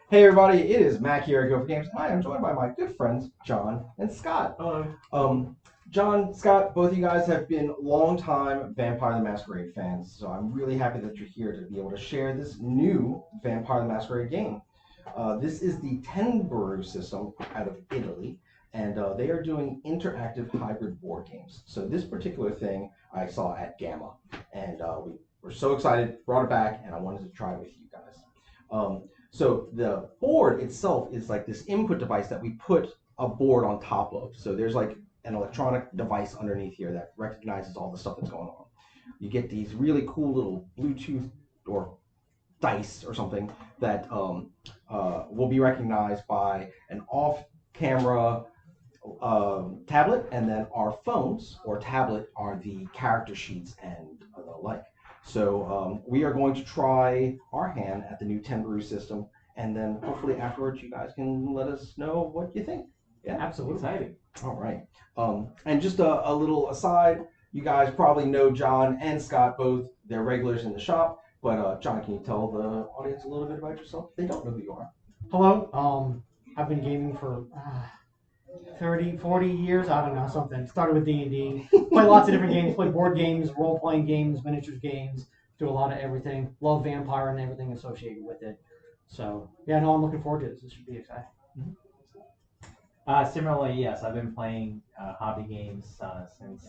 Hey everybody, it is Mac here at Go for Games. I am joined by my good friends John and Scott. Hello. John, Scott, both of you guys have been longtime Vampire the Masquerade fans, so I'm really happy that you're here to be able to share this new Vampire the Masquerade game. This is the Tebru system out of Italy, and they are doing interactive hybrid board games. So this particular thing I saw at Gamma, and we were so excited, brought it back, and I wanted to try it with you guys. So the board itself is like this input device that we put a board on top of. So there's like an electronic device underneath here that recognizes all the stuff that's going on. You get these really cool little Bluetooth or dice or something that will be recognized by an off-camera tablet, and then our phones or tablet are the character sheets and the like. So we are going to try our hand at the new Tebru system, and then hopefully afterwards you guys can let us know what you think. Yeah, absolutely exciting. All right. And just a little aside, you guys probably know John and Scott both. They're regulars in the shop. But John, can you tell the audience a little bit about yourself? They don't know who you are. Hello. I've been gaming for 30, 40 years. I don't know, something. Started with D&D. Play lots of different games. Play board games, role-playing games, miniatures games. Do a lot of everything. Love Vampire and everything associated with it. So, yeah, no, I'm looking forward to this. This should be exciting. Similarly, yes, I've been playing hobby games since,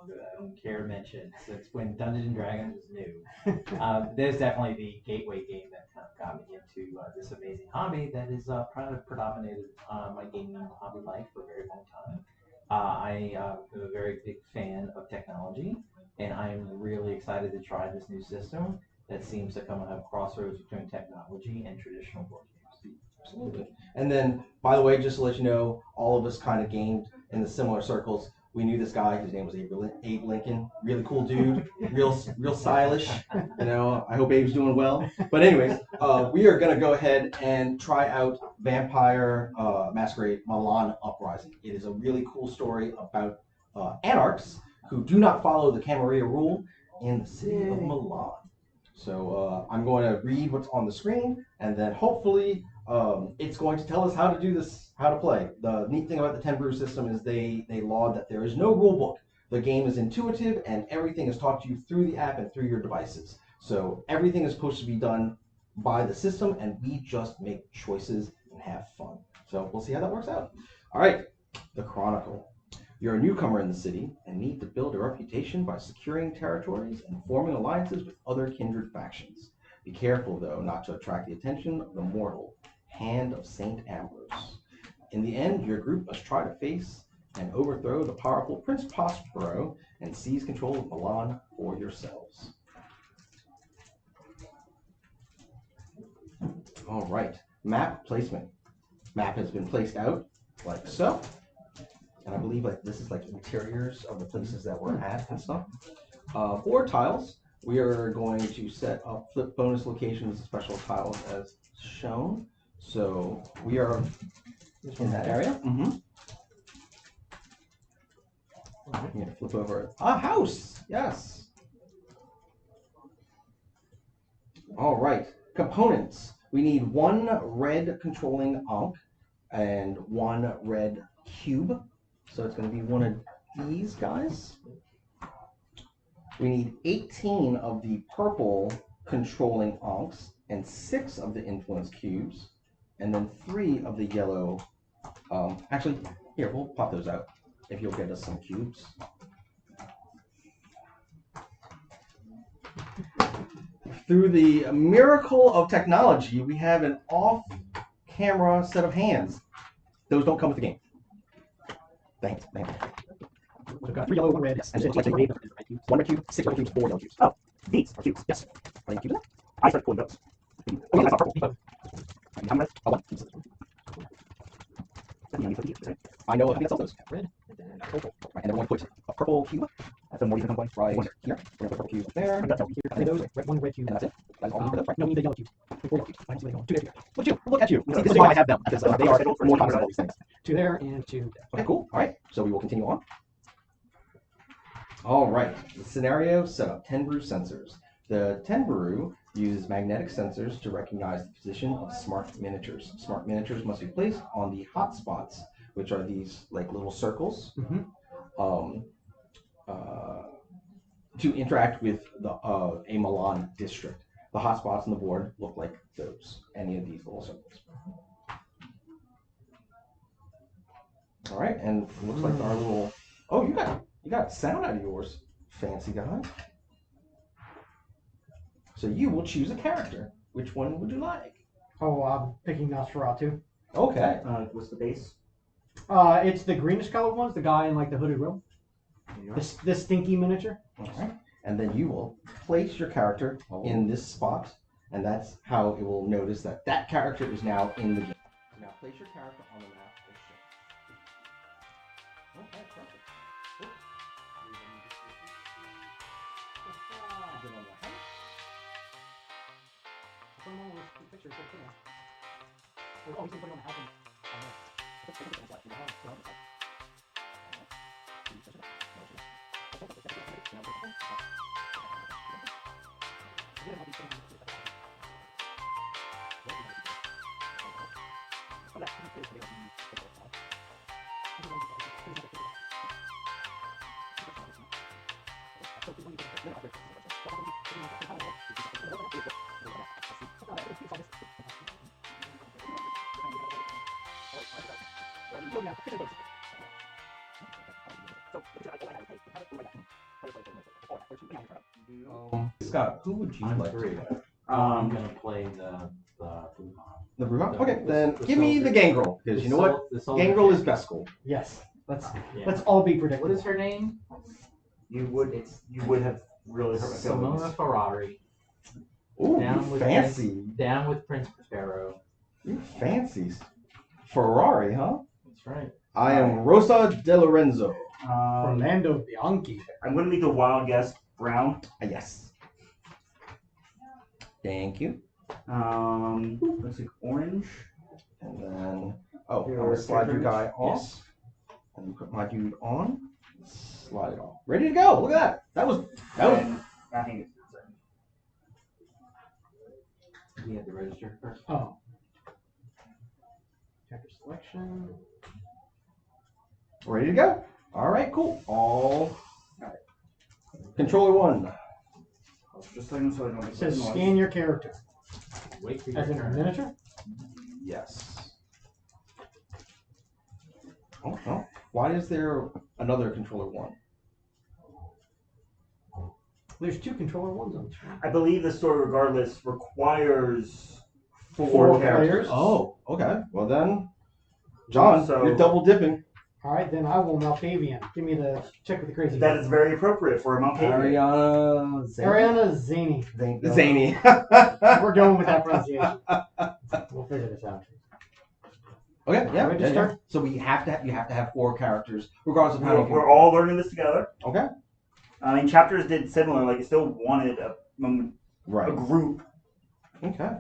I don't care to mention, since when Dungeons and Dragons was new. There's definitely the gateway game that kind of got me into this amazing hobby that is kind of predominated my gaming hobby life for a very long time. I am a very big fan of technology, and I'm really excited to try this new system that seems to come at a crossroads between technology and traditional board games. Absolutely. And then, by the way, just to let you know, all of us kind of gamed in the similar circles. We knew this guy. His name was Abe Lincoln. Really cool dude. Real stylish. You know, I hope Abe's doing well. But anyways, we are going to go ahead and try out Vampire Masquerade Milan Uprising. It is a really cool story about anarchs who do not follow the Camarilla rule in the city of Milan. So I'm going to read what's on the screen, and then hopefully it's going to tell us how to do this, how to play. The neat thing about the Tebru system is they laud that there is no rule book. The game is intuitive, and everything is taught to you through the app and through your devices. So everything is supposed to be done by the system, and we just make choices and have fun. So we'll see how that works out. All right, the Chronicle. You're a newcomer in the city and need to build a reputation by securing territories and forming alliances with other kindred factions. Be careful, though, not to attract the attention of the mortal Hand of Saint Ambrose. In the end, your group must try to face and overthrow the powerful Prince Prospero and seize control of Milan for yourselves. All right, map placement. Map has been placed out like so. And I believe like this is like interiors of the places that we're at and stuff. Board tiles, we are going to set up flip bonus locations, special tiles as shown. So we are in that area. I'm going to flip over a house. Yes. All right. Components. We need one red controlling Ankh and one red cube. So it's going to be one of these guys. We need 18 of the purple controlling Ankhs and 6 of the influence cubes, and then 3 of the yellow. Actually, here, we'll pop those out if you'll get us some cubes. Through the miracle of technology, we have an off-camera set of hands. Those don't come with the game. Thanks. We've got 3 yellow, 1 red, yes. And it looks like they 1 red cube, 6 red cubes, 4 yellow cubes. Oh, these are cubes, yes. Are they cubes in there? I started pulling those. Oh, yeah, I saw purple. I'm red. Oh, what? I know how to get those. Red, and then purple. Right, and then we're going to put a purple cube. That's a more even component right here. We're going to put a purple cube there. And those, one red cube. And that's it. That's all we need for those, right? No, we need the yellow cubes. 4 yellow cubes. I see 2 there. Look at you. See, this is why I have them, because they are more common than all these things. 2 there and 2 there. Okay, cool. All right, so we will continue on. All right, the scenario set up Tebru sensors. The Tebru Uses magnetic sensors to recognize the position of smart miniatures. Smart miniatures must be placed on the hotspots, which are these like little circles, to interact with the a Milan district. The hotspots on the board look like those. Any of these little circles. All right, and it looks like our little. Oh, you got sound out of yours, fancy guy. So you will choose a character. Which one would you like? Oh, I'm picking Nosferatu. Okay. What's the base? It's the greenish colored ones, the guy in like the hooded robe. This stinky miniature. All right. And then you will place your character in this spot, and that's how it will notice that that character is now in the game. So now place your character on the map or ship. Okay, perfect. Oops. Is it on the house? Put them all with the pictures. Oh, he's putting on the house. Scott, who would you like to play? I'm gonna play the Blue Hawk. The Bruja? Okay, then give me the Gangrel, because you know what? Gangrel is best school. Yes. Let's all be predictable. What is her name? You would have really hurt my feelings. Simona Ferrari. Ooh, Down with fancy. Down with Prince Prospero. You fancies. Ferrari, huh? That's right. I am Rosa De Lorenzo. Orlando Bianchi. I'm going to make the wild guess. Brown. Yes. Thank you. Looks like orange. And then, I'm going to slide your guy off. Yes. And put my dude on. Slide it off. Ready to go. Look at that. That was. I think We have to register first. Oh. Chapter selection. Ready to go. All right, cool. All right. Controller 1. just so I don't It make says noise. scan your character. Wait for your As in a turn. miniature? Yes. Oh, no. Why is there another controller 1? There's 2 controller ones on the screen. I believe the story, regardless, requires 4 4 characters. players. Oh, okay. Well then, John, So- you're double dipping. Alright, then I will Malkavian. Give me the check with the crazy. That is very appropriate for a Malkavian. Ariana Zany. Ariana Zany. Zany. We're going with that pronunciation. We'll figure this out. Okay, yeah, Ready to yeah, start? yeah. So you have to have 4 characters, regardless of how you We're all learning this together. Okay. I mean, chapters did similar. Like, it still wanted a Right. group. Okay.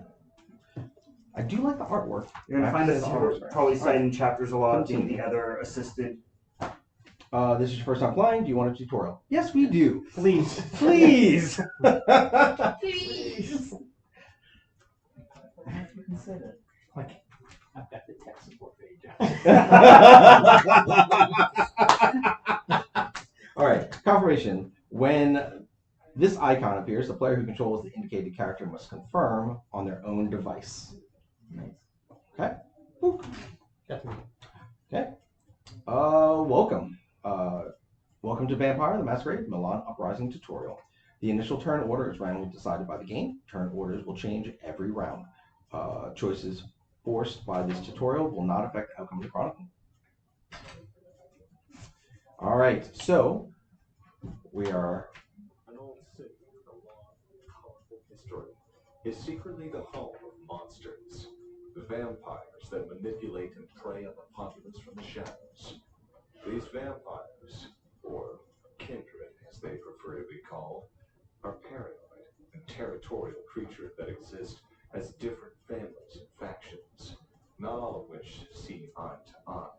I do like the artwork. You're gonna find us probably citing chapters a lot, being Continue. the other assisted. This is your first time playing. Do you want a tutorial? Yes, we do. Please. Please. Please. Like, I've got the tech support page. All right. Confirmation. When this icon appears, the player who controls the indicated character must confirm on their own device. Nice. Okay. Boop. That's me. Okay. Welcome. Welcome to Vampire the Masquerade Milan Uprising tutorial. The initial turn order is randomly decided by the game. Turn orders will change every round. Choices forced by this tutorial will not affect the outcome of the chronicle. All right, so we are. An old city with a long and colorful history is secretly the home of monsters, the vampires that manipulate and prey on the populace from the shadows. These vampires, or kindred as they prefer to be called, are paranoid and territorial creatures that exist as different families and factions, not all of which see eye to eye.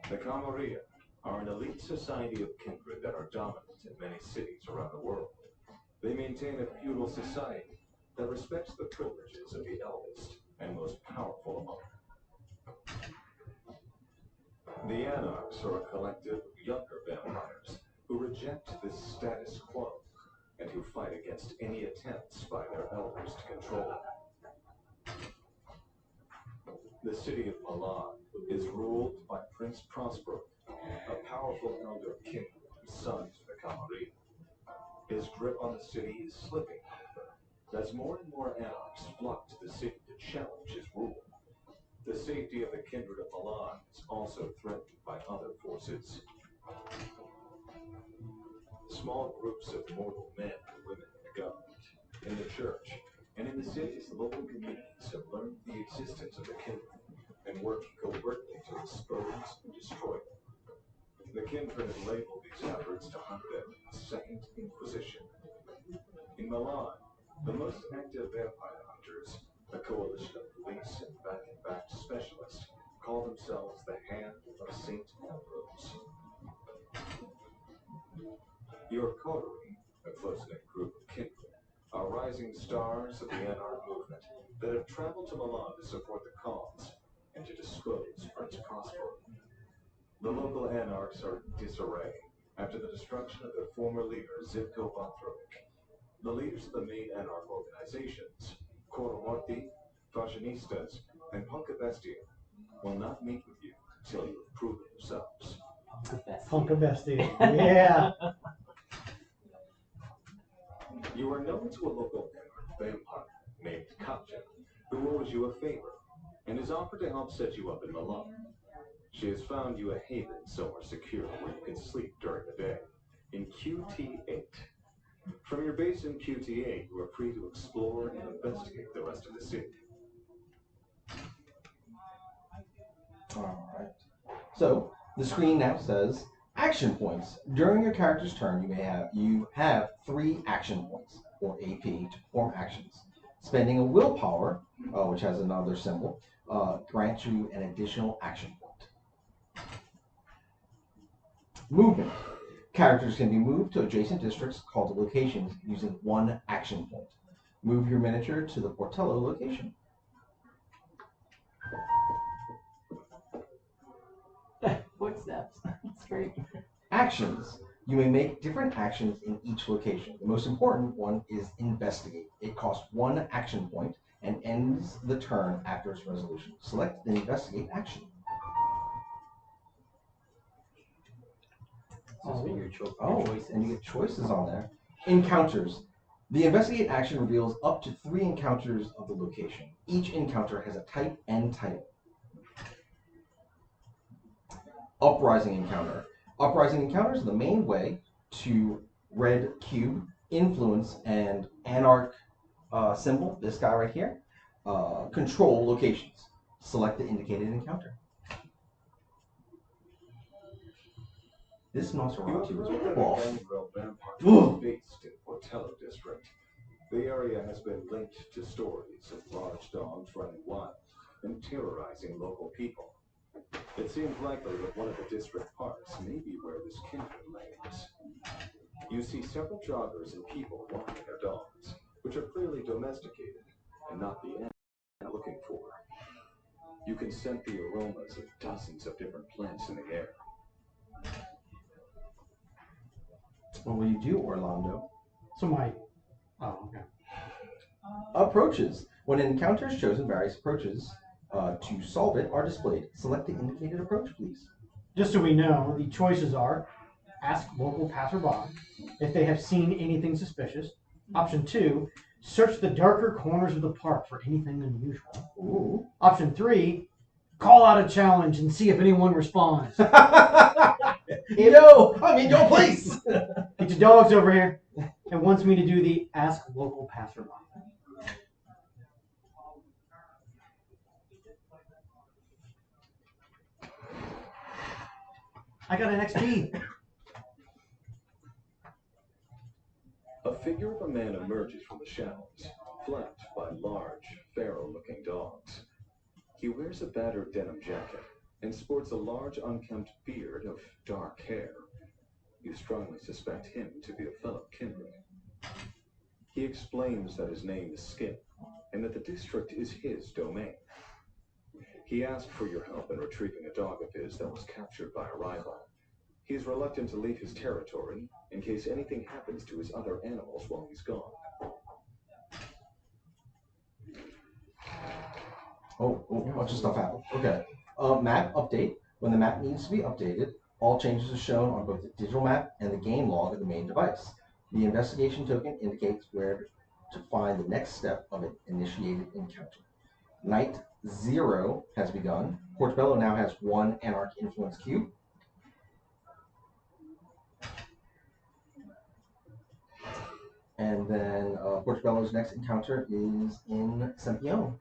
The Camarilla are an elite society of kindred that are dominant in many cities around the world. They maintain a feudal society that respects the privileges of the eldest and most powerful among them. The Anarchs are a collective of younger vampires who reject this status quo and who fight against any attempts by their elders to control them. The city of Milan is ruled by Prince Prospero, a powerful elder king whose sons become Camorri. His grip on the city is slipping, however, as more and more anarchs flock to the city to challenge his rule. The safety of the kindred of Milan is also threatened by other forces. Small groups of mortal men and women in the government, in the church, and in the city's local communities have learned the existence of the kindred and work covertly to expose and destroy them. The kindred have labeled these efforts to hunt them a second Inquisition. In Milan, the most active vampire hunters, a coalition of police and Vatican-backed specialists, call themselves the Hand of Saint Ambrose. Your coterie, a close-knit group of kindred, are rising stars of the Anarch movement that have traveled to Milan to support the cause and to dispose Prince Prospero. The local Anarchs are in disarray after the destruction of their former leader, Zivko Vantrovic. The leaders of the main Anarch organizations, Coromorti, Fashionistas, and Punkabestia, will not meet with you until you have proven yourselves. Punka Bestia. Yeah. You are known to a local Anarch vampire named Katja, who owes you a favor and has offered to help set you up in Milan. She has found you a haven somewhere secure where you can sleep during the day, in QT8. From your base in QT8, you are free to explore and investigate the rest of the city. Alright. So, the screen now says action points. During your character's turn, you have 3 action points, or AP, to perform actions. Spending a willpower, which has another symbol, grants you an additional action point. Movement. Characters can be moved to adjacent districts called locations using 1 action point. Move your miniature to the Portello location. Footsteps. That's great. Actions. You may make different actions in each location. The most important one is investigate. It costs 1 action point and ends the turn after its resolution. Select the investigate action. Choices. And you get choices on there. Encounters. The investigate action reveals up to 3 encounters of the location. Each encounter has a type and title. Uprising encounter. Uprising encounters are the main way to red cube, influence, and anarch symbol, this guy right here, control locations. Select the indicated encounter. This Nosferatu is buff. Vampire based in Portello district. The area has been linked to stories of large dogs running wild and terrorizing local people. It seems likely that one of the district parks may be where this kindred lays. You see several joggers and people walking their dogs, which are clearly domesticated and not the end you're looking for. You can scent the aromas of dozens of different plants in the air. What will you do, Orlando? So my. Oh, okay. Approaches. When an encounter is chosen, various approaches to solve it are displayed. Select the indicated approach, please. Just so we know, the choices are: ask local passerby if they have seen anything suspicious. Option 2, search the darker corners of the park for anything unusual. Ooh. Option 3, call out a challenge and see if anyone responds. Your place. Get your dogs over here. And wants me to do the ask local passerby. I got an XP. A figure of a man emerges from the shadows, flanked by large, feral-looking dogs. He wears a battered denim jacket and sports a large, unkempt beard of dark hair. You strongly suspect him to be a fellow kindred. He explains that his name is Skin, and that the district is his domain. He asked for your help in retrieving a dog of his that was captured by a rival. He is reluctant to leave his territory in case anything happens to his other animals while he's gone. Oh, a bunch of stuff happened. Okay. Map update. When the map needs to be updated, all changes are shown on both the digital map and the game log of the main device. The investigation token indicates where to find the next step of an initiated encounter. Night 0 has begun. Portobello now has 1 Anarch Influence Cube. And then Portobello's next encounter is in Sempione.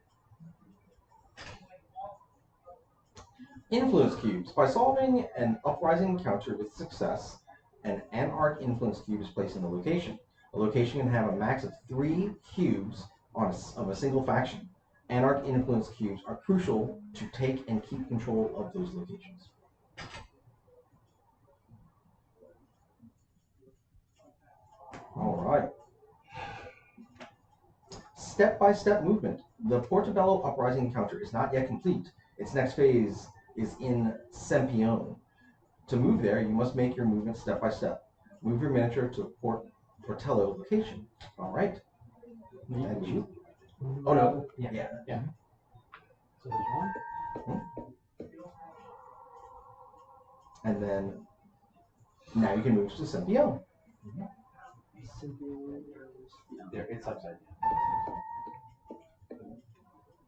Influence Cubes. By solving an Uprising encounter with success, an Anarch Influence Cube is placed in the location. A location can have a max of 3 cubes of a single faction. Anarch Influence Cubes are crucial to take and keep control of those locations. Alright. Step-by-step movement. The Portobello Uprising encounter is not yet complete. Its next phase is in Sempione. To move there, you must make your movement step by step. Move your miniature to the Portello location. Alright. And you? Oh no. Yeah. So there's one. And then now you can move to Sempione. There, it's upside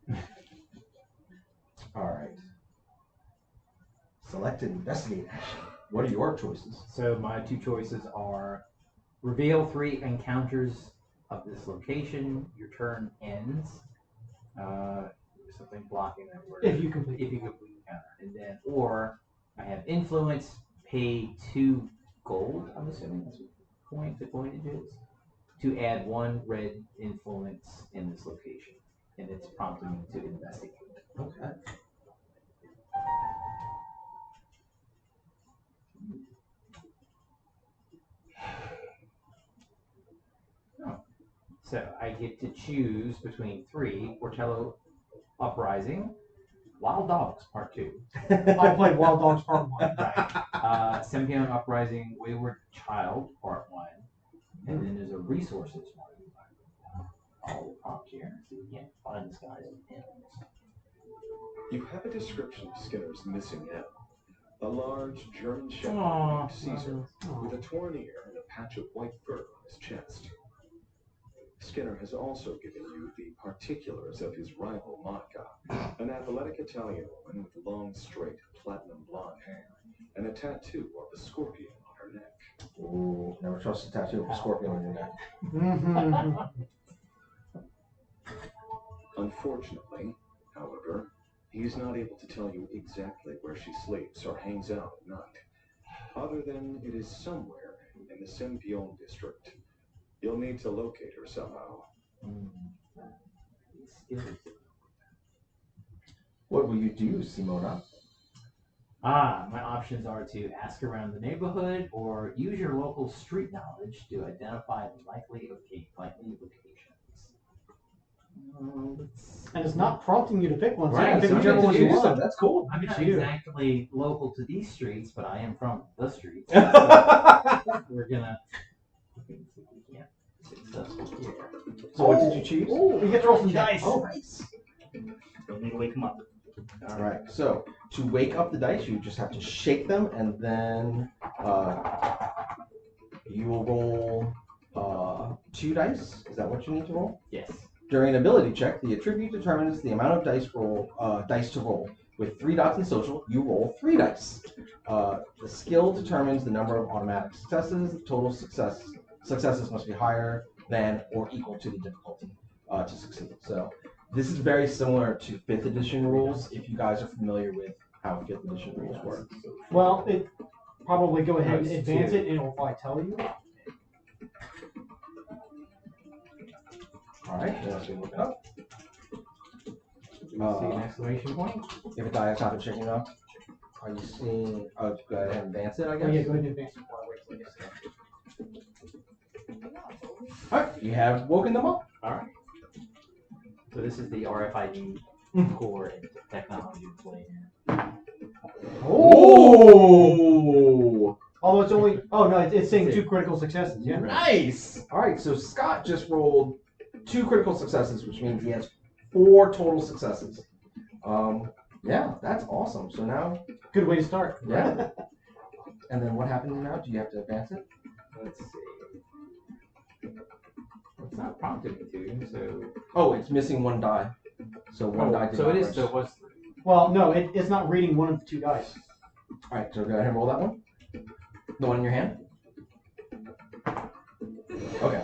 down. Alright. Select and investigate action. What are your choices? So my 2 choices are reveal 3 encounters of this location. Your turn ends. Something blocking that word. If you complete the encounter, and then or I have influence. Pay 2 gold. I'm assuming that's what the coinage is. To add 1 red influence in this location, and it's prompting me to investigate. Okay. So I get to choose between 3: Portello Uprising, Wild Dogs Part 2. I played Wild Dogs Part 1. Right. Sempione Uprising, Wayward Child Part 1, and then there's a Resources one. I'll prompt here so we can't find this guy's animals. You have a description of Skinner's missing animal. A large German shepherd Aww. named Caesar with a torn ear and a patch of white fur on his chest. Skinner has also given you the particulars of his rival Monica, an athletic Italian woman with long, straight, platinum blonde hair, and a tattoo of a scorpion on her neck. Ooh, never trust a tattoo of a scorpion on your neck. Unfortunately, however, he's not able to tell you exactly where she sleeps or hangs out at night, other than it is somewhere in the Sempione district. You'll need to locate her somehow. What will you do, Simona? My options are to ask around the neighborhood or use your local street knowledge to identify likely locations. And it's not prompting you to pick one. So Right, you can pick so whichever you one can you choose want. That's cool. I'm not Shoot. exactly local to these streets, but I am from the streets. So We're gonna. Yeah. what did you choose? Oh, you get to roll some dice. Oh, nice. Don't need to wake him up. Alright, so to wake up the dice, you just have to shake them, and then you will roll 2 dice. Is that what you need to roll? Yes. During an ability check, the attribute determines the amount of dice to roll. With 3 dots in social, you roll 3 dice. The skill determines the number of automatic successes. The total successes must be higher than or equal to the difficulty to succeed. So this is very similar to 5th edition rules, if you guys are familiar with how 5th edition rules work. Well, it probably go ahead and Nice, advance too. it, and it'll probably tell you. Alright, let's look it up. See an exclamation point? If a die has not been shaken up, are you seeing? Oh, go ahead and advance it, I guess. Oh, yeah, go ahead and advance it before I wait till it gets there. Alright, you have woken them up. All right. So this is the RFID core and technology employed here. Oh! Although it's only. Oh no, it's saying 2 critical successes. Yeah. Nice! Alright, so Scott just rolled 2 critical successes, which means he has 4 total successes. Yeah, that's awesome. So now, Good way to start. yeah. And then what happens now? Do you have to advance it? Let's see. It's not prompted me to, so. Oh, it's missing 1 die. So 1 die did So not it is. register. So it was 3. Well, no, it's not reading one of the 2 dice. Alright, so go ahead and roll that one. The one in your hand? Okay.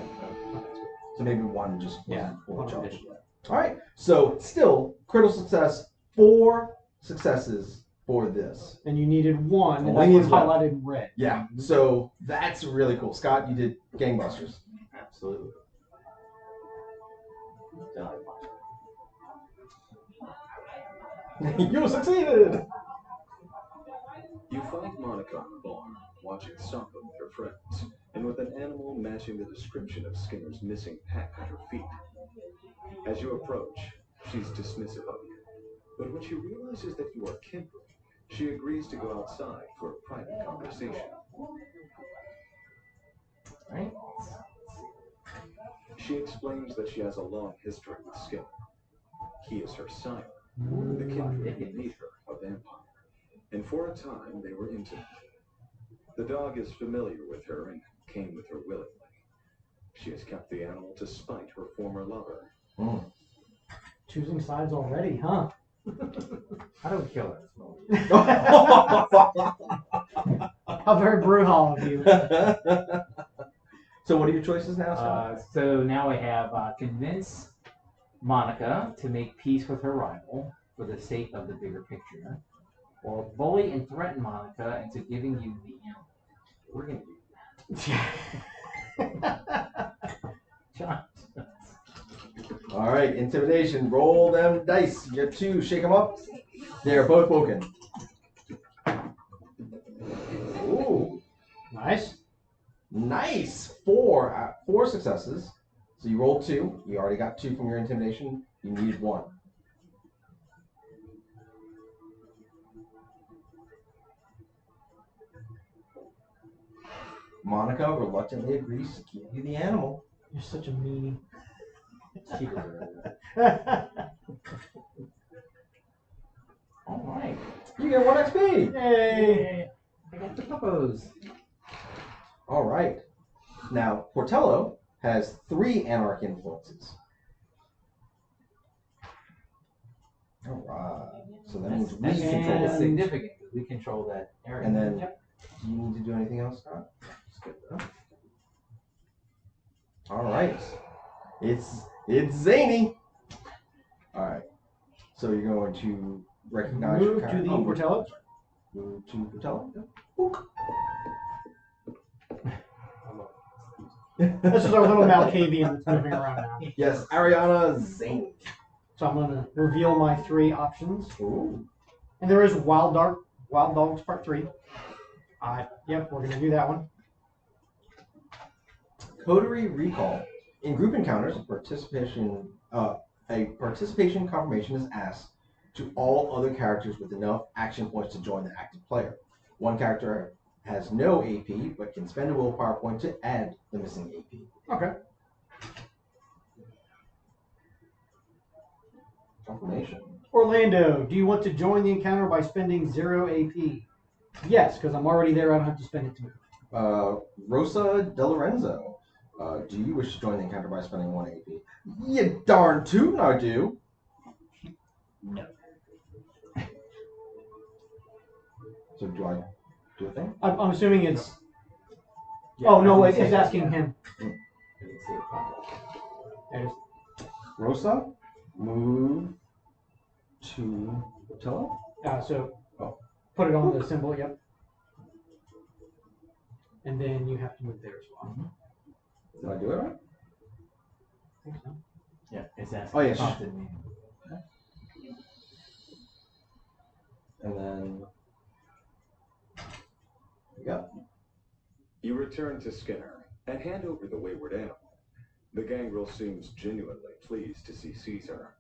So maybe 1 just wasn't fully charged. Alright, so still, critical success, 4 successes for this. And you needed 1, and Only that was needed 1. highlighted in red. Yeah, so that's really cool. Scott, you did gangbusters. Absolutely. You succeeded! You find Monica on the bar, watching soccer with her friends, and with an animal matching the description of Skinner's missing pet at her feet. As you approach, she's dismissive of you. But when she realizes that you are kindred, she agrees to go outside for a private conversation. Right? She explains that she has a long history with Skinner. He is her sire. The kindred who made her a vampire. And for a time, they were intimate. The dog is familiar with her and came with her willingly. She has kept the animal to spite her former lover. Choosing sides already, huh? How do we kill her? How very brutal of you. So what are your choices now, Scott? So now I have convince Monica to make peace with her rival for the sake of the bigger picture, or bully and threaten Monica into giving you the animal. We're gonna do that. John. Alright, intimidation. Roll them dice. You get 2. Shake them up. They are both woken. Ooh. Nice. Nice. 4 successes. So you rolled 2. You already got 2 from your intimidation. You needed 1. Monica reluctantly agrees to give you the animal. You're such a meanie. Alright. You get 1 XP. Yay! I got the puppos. Alright. Now, Portello has 3 anarch influences. Alright. So that means we That's control And- it. significant because we control that area. And then, do you need to do anything else, Scott? Just good enough. Alright. It's zany. Alright. So you're going to recognize Move your to character. the Portello. Move to Portello. This is our little Malkavian that's moving around now. Yes, Ariana Zany. So I'm going to reveal my 3 options. Ooh. And there is Wild Dogs Part 3. Yep, we're going to do that one. Coterie Recall. In group encounters, a participation confirmation is asked to all other characters with enough action points to join the active player. One character has no AP, but can spend a willpower point to add the missing AP. Okay. Confirmation. Orlando, do you want to join the encounter by spending 0 AP? Yes, because I'm already there. I don't have to spend it to move. Rosa De Lorenzo. Do you wish to join the encounter by spending 1 AP? You darn tootin' I do. No. So do I do a thing? I'm assuming it's. Yeah, Oh no, I it's didn't say asking that. him. I didn't say it properly. There's- Rosa, move to Portello. So Oh. put it on the symbol. Yep. And then you have to move there as well. Did I do it right? I think so. Yeah, it's asking. Oh, yeah, prompted me. And then, yeah. You return to Skinner and hand over the wayward animal. The gangrel seems genuinely pleased to see Caesar.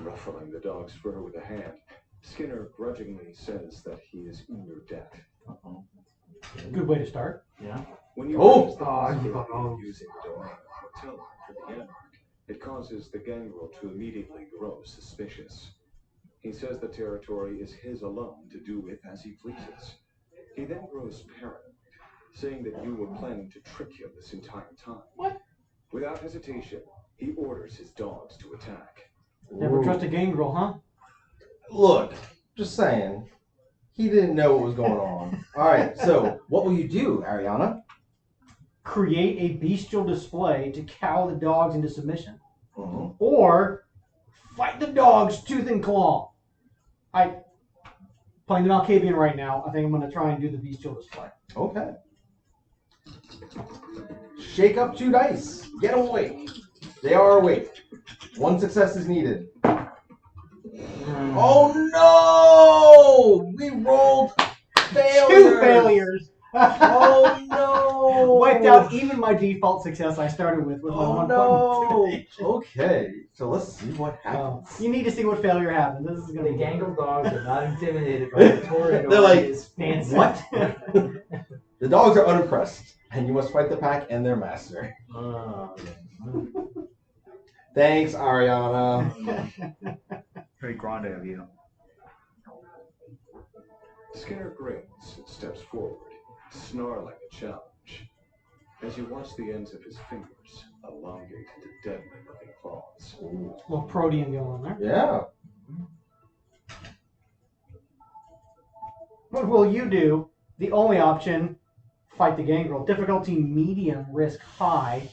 Ruffling the dog's fur with a hand, Skinner grudgingly says that he is in your debt. Good way to start. Yeah. When you Oh! realize that Masquerade is using the domain of Portella for the Anarch, it causes the gangrel to immediately grow suspicious. He says the territory is his alone to do with as he pleases. He then grows paranoid, saying that you were planning to trick him this entire time. What? Without hesitation, he orders his dogs to attack. Never Ooh. trust a gangrel, huh? Look, just saying. He didn't know what was going on. All right, so what will you do, Ariana? Create a bestial display to cow the dogs into submission. Mhm. Or fight the dogs tooth and claw. Playing the Malkavian right now, I think I'm going to try and do the bestial display. Okay. Shake up 2 dice. Get them awake. They are awake. 1 success is needed. Oh no! We rolled failures. 2 failures. Oh no! Wiped out even my default success I started with my Oh 1 no! point intimidation. Okay, so let's see what happens. You need to see what failure happens. This is going to The be gangrel dogs are not intimidated by the Toreador. They're like, His fancy. what? The dogs are unimpressed, and you must fight the pack and their master. Thanks, Ariana. Very grande of you. Skinner grins and steps forward, snarling a challenge. As you watch the ends of his fingers elongate into deadly-looking claws. little protein going on there. Yeah. What will you do? The only option, fight the gangrel. Difficulty medium, risk high.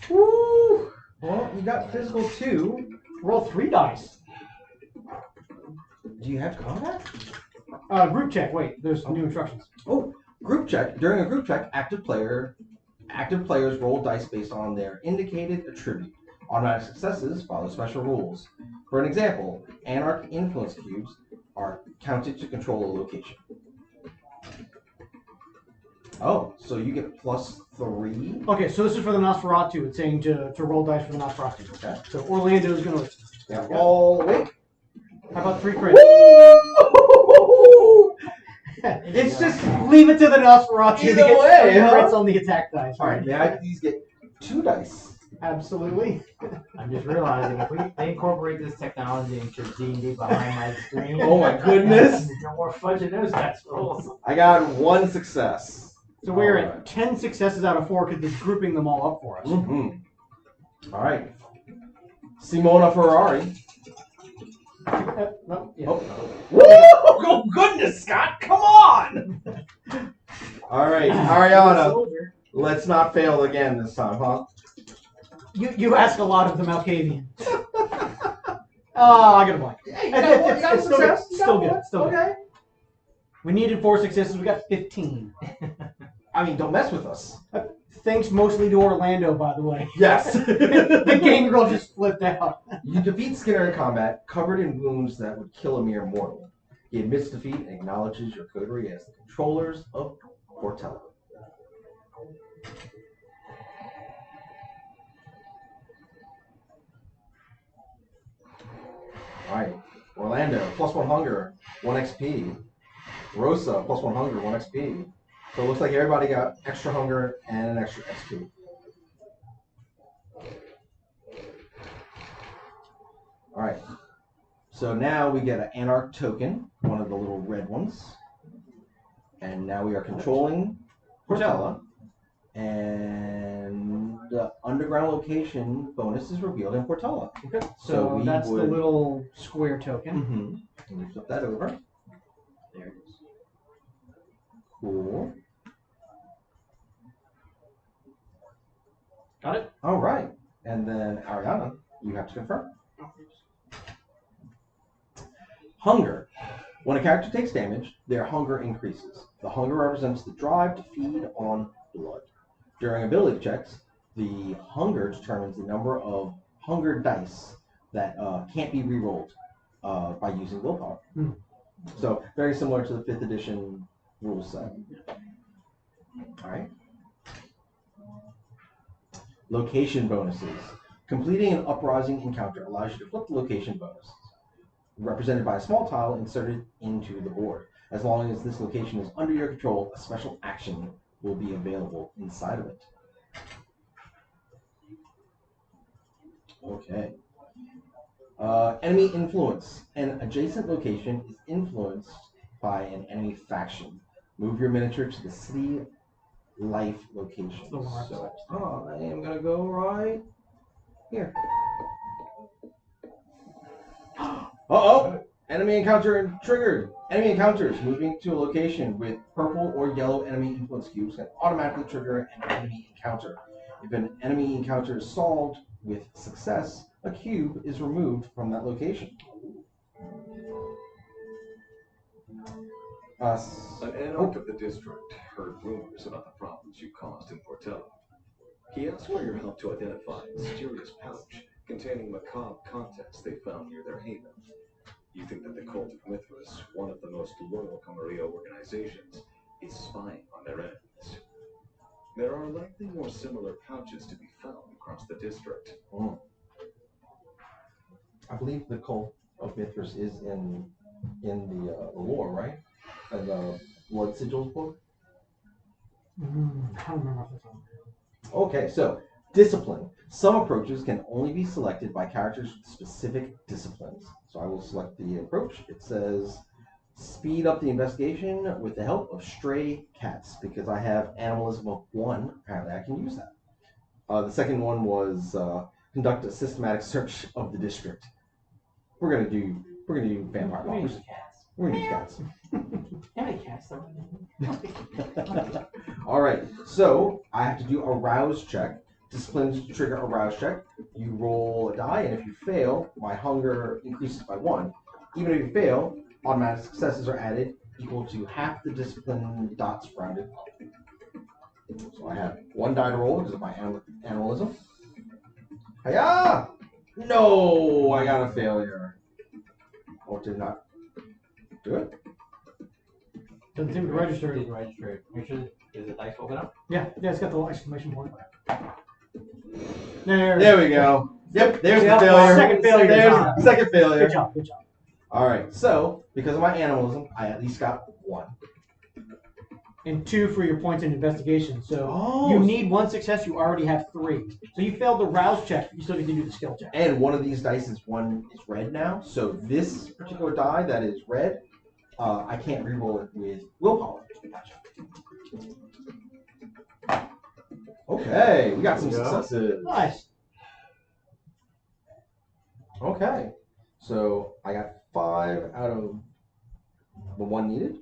Woo! Well, you got physical too. Roll 3 dice. Do you have combat? Group check. Wait, there's new instructions. Oh, group check. During a group check, active players roll dice based on their indicated attribute. Automatic successes follow special rules. For an example, Anarch influence cubes are counted to control a location. Oh, so you get +3. Okay, so this is for the Nosferatu. It's saying to roll dice for the Nosferatu. Okay. So Orlando is going to. Yeah, all awake. How about 3 crits? Woo! It's just leave it to the Nosferatu to Either get way, 3 huh? crits on the attack dice. All right, may I please get 2 dice? Absolutely. I'm just realizing if they incorporate this technology into D&D behind my screen. Oh my goodness. There's no more fudge in those dice rolls. I got 1 success. So we're All right. at 10 successes out of 4 because it's grouping them all up for us. Mm-hmm. All right. Simona Ferrari. No, yeah. Oh. Woo! Oh, goodness, Scott, come on! All right, Ariana, Soldier. let's not fail again this time, huh? You ask a lot of the Malkavian. I got a blank. Hey, It's still good. Still good. Still good. Okay. We needed 4 successes. We got 15. I mean, don't mess with us. Thanks mostly to Orlando, by the way. Yes. The gangrel just flipped out. You defeat Skinner in combat, covered in wounds that would kill a mere mortal. He admits defeat and acknowledges your coterie as the controllers of Portella. Alright, Orlando, +1 hunger, 1 XP. Rosa, +1 hunger, 1 XP. So it looks like everybody got extra hunger and an extra XP. Alright, so now we get an Anarch token, one of the little red ones. And now we are controlling Portella. And the underground location bonus is revealed in Portella. Okay. So So we that's would- the little square token. Mm-hmm. Let me flip that over. There it is. Cool. Got it? All right. And then Ariana, you have to confirm. Hunger. When a character takes damage, their hunger increases. The hunger represents the drive to feed on blood. During ability checks, the hunger determines the number of hunger dice that can't be rerolled by using willpower. So very similar to the 5th edition rule set. All right. Location bonuses. Completing an Uprising encounter allows you to flip the location bonuses, represented by a small tile inserted into the board. As long as this location is under your control, a special action will be available inside of it. Okay. Enemy influence. An adjacent location is influenced by an enemy faction. Move your miniature to the city life location. The one So, I am going to go right here. Uh-oh! Enemy encounter triggered. Enemy encounters. Moving to a location with purple or yellow enemy influence cubes can automatically trigger an enemy encounter. If an enemy encounter is solved with success, a cube is removed from that location. An anarch of the district heard rumors about the problems you caused in Portello. He asked for your help to identify a mysterious pouch containing macabre contents they found near their haven. You think that the cult of Mithras, one of the most loyal Camarilla organizations, is spying on their enemies. There are likely more similar pouches to be found across the district. I believe the cult of Mithras is in the lore, right? And the Blood Sigils book. I don't remember if it's on there. Okay, so discipline. Some approaches can only be selected by characters with specific disciplines. So I will select the approach. It says speed up the investigation with the help of stray cats because I have animalism of 1. Apparently, I can use that. The second one was conduct a systematic search of the district. We're gonna do vampire We're gonna walkers. use cats. We're gonna use cats. How many cats are there? All right, so I have to do a rouse check. Disciplines trigger a rouse check. You roll a die, and if you fail, my hunger increases by 1. Even if you fail, automatic successes are added, equal to half the discipline dots rounded up. So I have 1 die to roll because of my animalism. Hiya! No, I got a failure. Oh, it did not do it. Doesn't seem to register. Did register. Make sure is the dice open up? Yeah, it's got the little exclamation point. There we go. Yep, there's Yep, the failure. second failure. There's second failure. Good job, good job. All right, so because of my animalism, I at least got 1. And 2 for your points in investigation. So Oh. you need 1 success. You already have 3. So you failed the rouse check. You still need to do the skill check. And one of these dice is red now. So this particular die that is red, I can't reroll it with willpower. Okay, we got some successes. Nice. Okay, so I got 5 out of the 1 needed.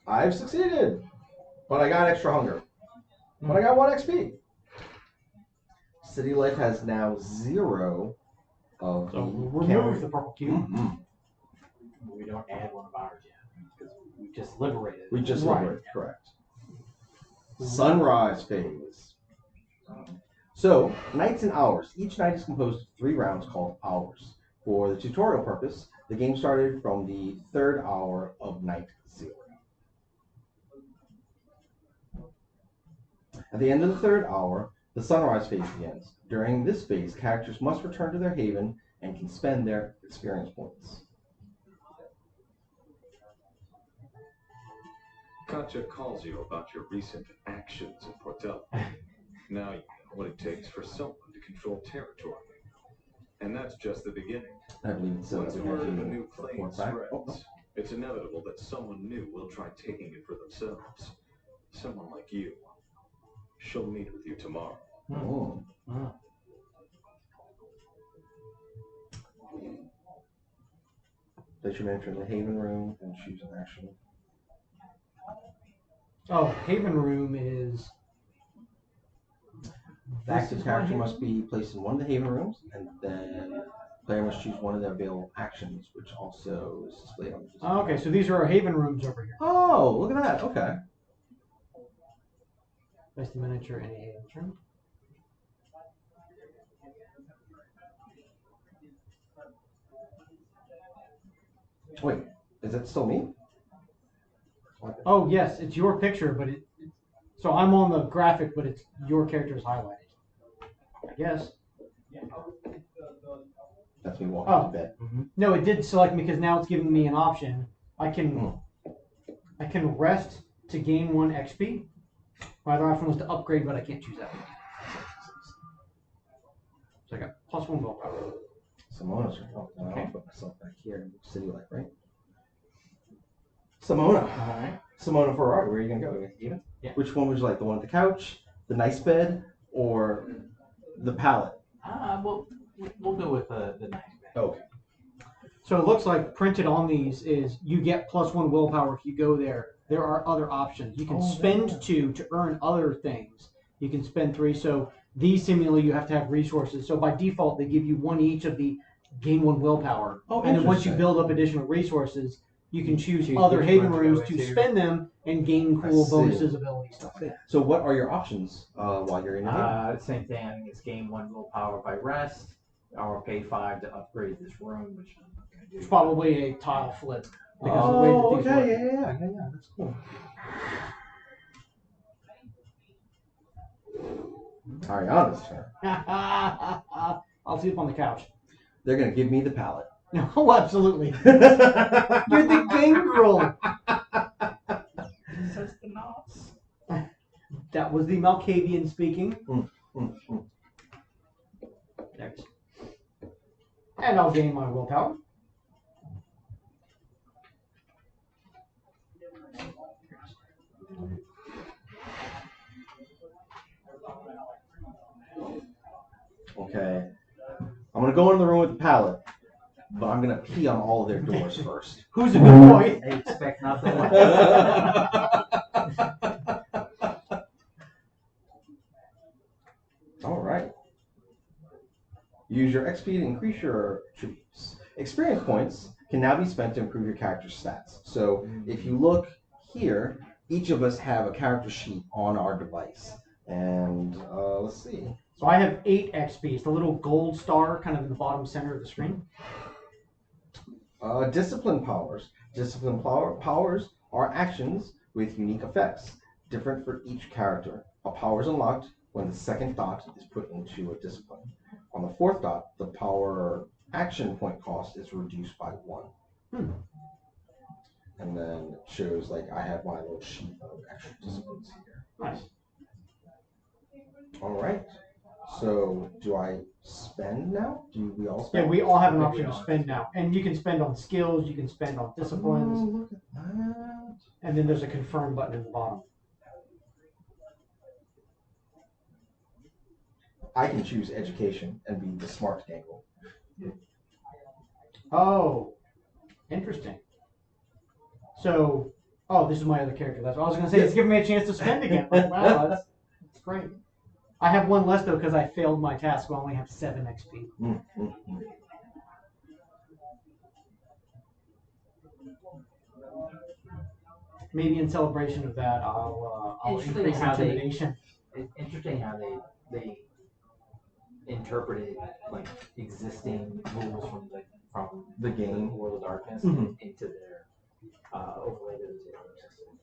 I've succeeded, but I got extra hunger. But I got 1 XP. City Life has now 0 of So the we'll remove the purple cube. We don't add one of ours yet because we just liberated. We just Right. liberated, correct. Sunrise phase. So, nights and hours. Each night is composed of 3 rounds called hours. For the tutorial purpose, the game started from the 3rd hour of night 0. At the end of the 3rd hour, the sunrise phase begins. During this phase, characters must return to their haven and can spend their experience points. Katja calls you about your recent actions in Portello. Now you know what it takes for someone to control territory. And that's just the beginning. I believe it's Once we word have of a to new plane report back. spreads, it's inevitable that someone new will try taking it for themselves. Someone like you. She'll meet with you tomorrow. Oh. Place your miniature in the haven room and choose an action. Oh, Haven Room is. The active character must be placed in one of the haven rooms, and then the player must choose one of the available actions, which also is displayed on the display. Oh, okay, so these are our Haven Rooms over here. Oh, look at that. Okay. Place the miniature in a Haven room. Wait, is that still me? Oh yes, it's your picture, but so I'm on the graphic, but it's your character is highlighted. I guess. That's me walking Oh. to bed. No, it did select me because now it's giving me an option. I can rest to gain 1 XP. My other option was to upgrade, but I can't choose that one. So I got +1 willpower. Simona's I'll put myself back here in City Life, right? Simona. Alright. Simona Ferrari, where are you gonna go? Even? Yeah. Which one would you like? The one with the couch, the nice bed, or the pallet? We'll go with the nice bed. Okay. So it looks like printed on these is you get +1 willpower if you go there. There are other options. You can spend 2 to earn other things. You can spend 3. So these seemingly you have to have resources. So by default they give you 1 each of the gain 1 willpower. Oh, and then once you interesting. build up additional resources, you can choose Choose other which hidden one to go rooms to into. spend them and gain cool I see. bonuses, abilities, stuff like that. So what are your options while you're in the game? Same thing. I think it's gain 1 willpower by rest, or pay 5 to upgrade this room, which I'm not going to do. It's probably a tile flip because of the way that these work. Yeah, that's cool. Ariana's turn. I'll sleep on the couch. They're gonna give me the pallet. No, absolutely. You're the game girl. Says the knots. That was the Malkavian speaking. Next. And I'll gain my willpower. Okay. I'm gonna go in the room with the pallet, but I'm gonna pee on all of their doors first. Who's a good boy? I expect nothing less. All right. Use your XP to increase your attributes. Experience points can now be spent to improve your character's stats. So if you look here, each of us have a character sheet on our device. And let's see. So I have 8 XP. It's the little gold star kind of in the bottom center of the screen. Discipline powers. Discipline powers are actions with unique effects, different for each character. A power is unlocked when the second dot is put into a discipline. On the 4th dot, the power action point cost is reduced by 1. And then it shows like I have my little sheet of extra disciplines here. Nice. All right. So do I spend now? Do we all spend? Yeah, we all have an option to spend now. And you can spend on skills, you can spend on disciplines, Oh, look at that. and then there's a confirm button in the bottom. I can choose education and be the smart gangle. Oh, interesting. So, this is my other character. That's what I was going to say. It's giving me a chance to spend again. Like, wow, that's great. I have 1 less, though, because I failed my task. So I only have 7 XP. Maybe in celebration of that, I'll increase intimidation. It's interesting how they interpreted like existing rules from The game. World of Darkness Mhm. into their overlay to the Tebru system.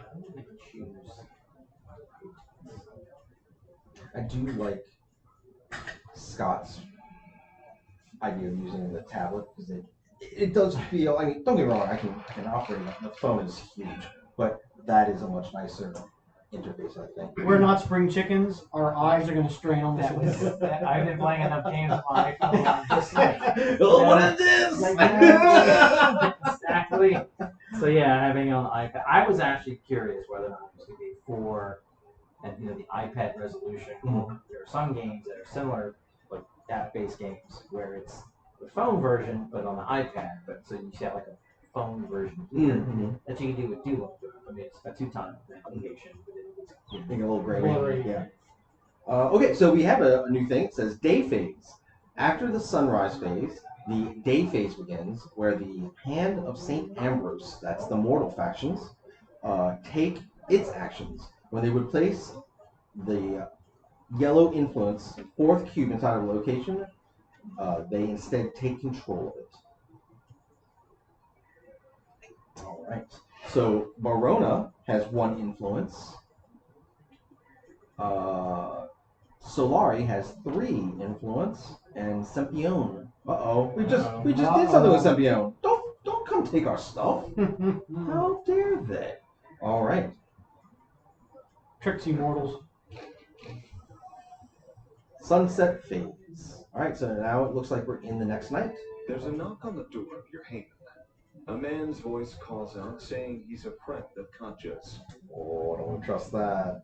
I can choose. I do like Scott's idea of using the tablet because it does feel. I mean, don't get me wrong. I can operate it. The phone is huge, but that is a much nicer interface, I think. We're not spring chickens. Our eyes are going to strain on this one. I've been playing enough games on my phone. I'm just like, What is this? exactly. So yeah, having it on the iPad. I was actually curious whether or not it was going to be for, and the iPad resolution. Mhm. There are some games that are similar, like app-based games, where it's the phone version but on the iPad. But so you have like a phone version here that you can do with Duo. I mean, it's a 2-time application. Think a little gray. Blurry. Yeah. Okay, so we have a new thing. It says day phase. After the sunrise phase, the day phase begins, where the Hand of Saint Ambrose, that's the mortal factions, take its actions. When they would place the yellow influence 4th cube inside of a location, they instead take control of it. All right. So Barona has 1 influence. Solari has 3 influence, and Sempione. We just did something with Sempione. Don't come take our stuff. How dare they? All right. Trixie mortals. Sunset phase. All right. So now it looks like we're in the next night. There's a knock on the door of your haven. A man's voice calls out, saying he's a friend of Concha's. Oh, I don't trust that.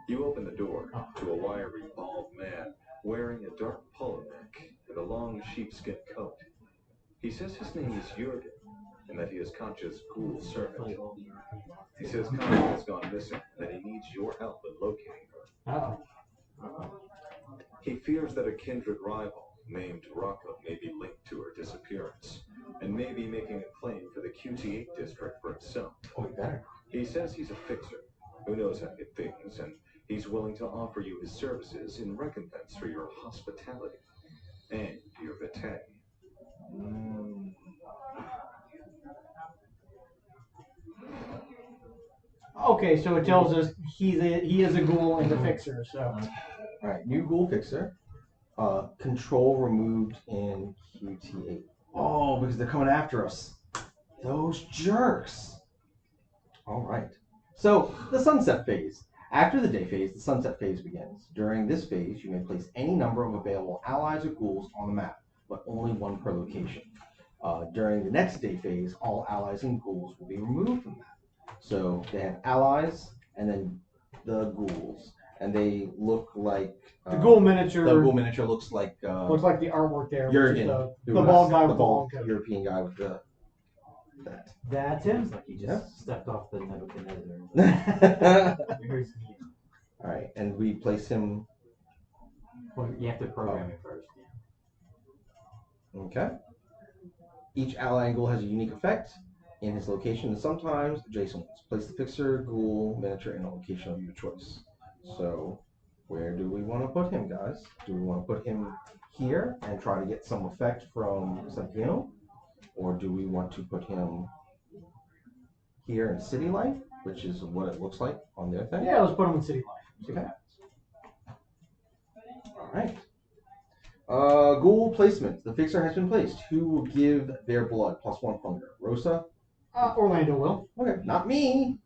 You open the door to a wiry, bald man wearing a dark polo neck and a long sheepskin coat. He says his name is Jurgen and that he is Concha's ghoul servant. He says Concha has gone missing and that he needs your help in locating her. He fears that a kindred rival named Rocco may be linked to her disappearance and may be making a claim for the QT8 district for himself. Oh, you better. He says he's a fixer who knows how to get things, and he's willing to offer you his services in recompense for your hospitality and your vitae. Okay, so it tells us he is a ghoul and a fixer. So. All right. New ghoul fixer. Control removed in QT8. Oh, because they're coming after us. Those jerks. All right. So, the sunset phase. After the day phase, the sunset phase begins. During this phase, you may place any number of available allies or ghouls on the map, but only 1 per location. During the next day phase, all allies and ghouls will be removed from the map. So, they have allies and then the ghouls. And they look like... the ghoul miniature. The ghoul miniature looks like... looks like the artwork there. Jurgen. The bald guy with the bald long coat. European guy with that. That's him. It's like he just stepped off the Nebuchadnezzar. Here's me. All right, and we place him. Well, you have to program it first. Yeah. Okay. Each ally angle has a unique effect in his location and sometimes adjacent ones. Place the fixer, ghoul, miniature in a location of your choice. So, where do we want to put him, guys? Do we want to put him here and try to get some effect from Santino? Or do we want to put him here in City Life, which is what it looks like on their thing? Yeah, let's put him in City Life. Okay. All right. Ghoul placement. The fixer has been placed. Who will give their blood +1 hunger? Rosa? Orlando will. Okay, not me.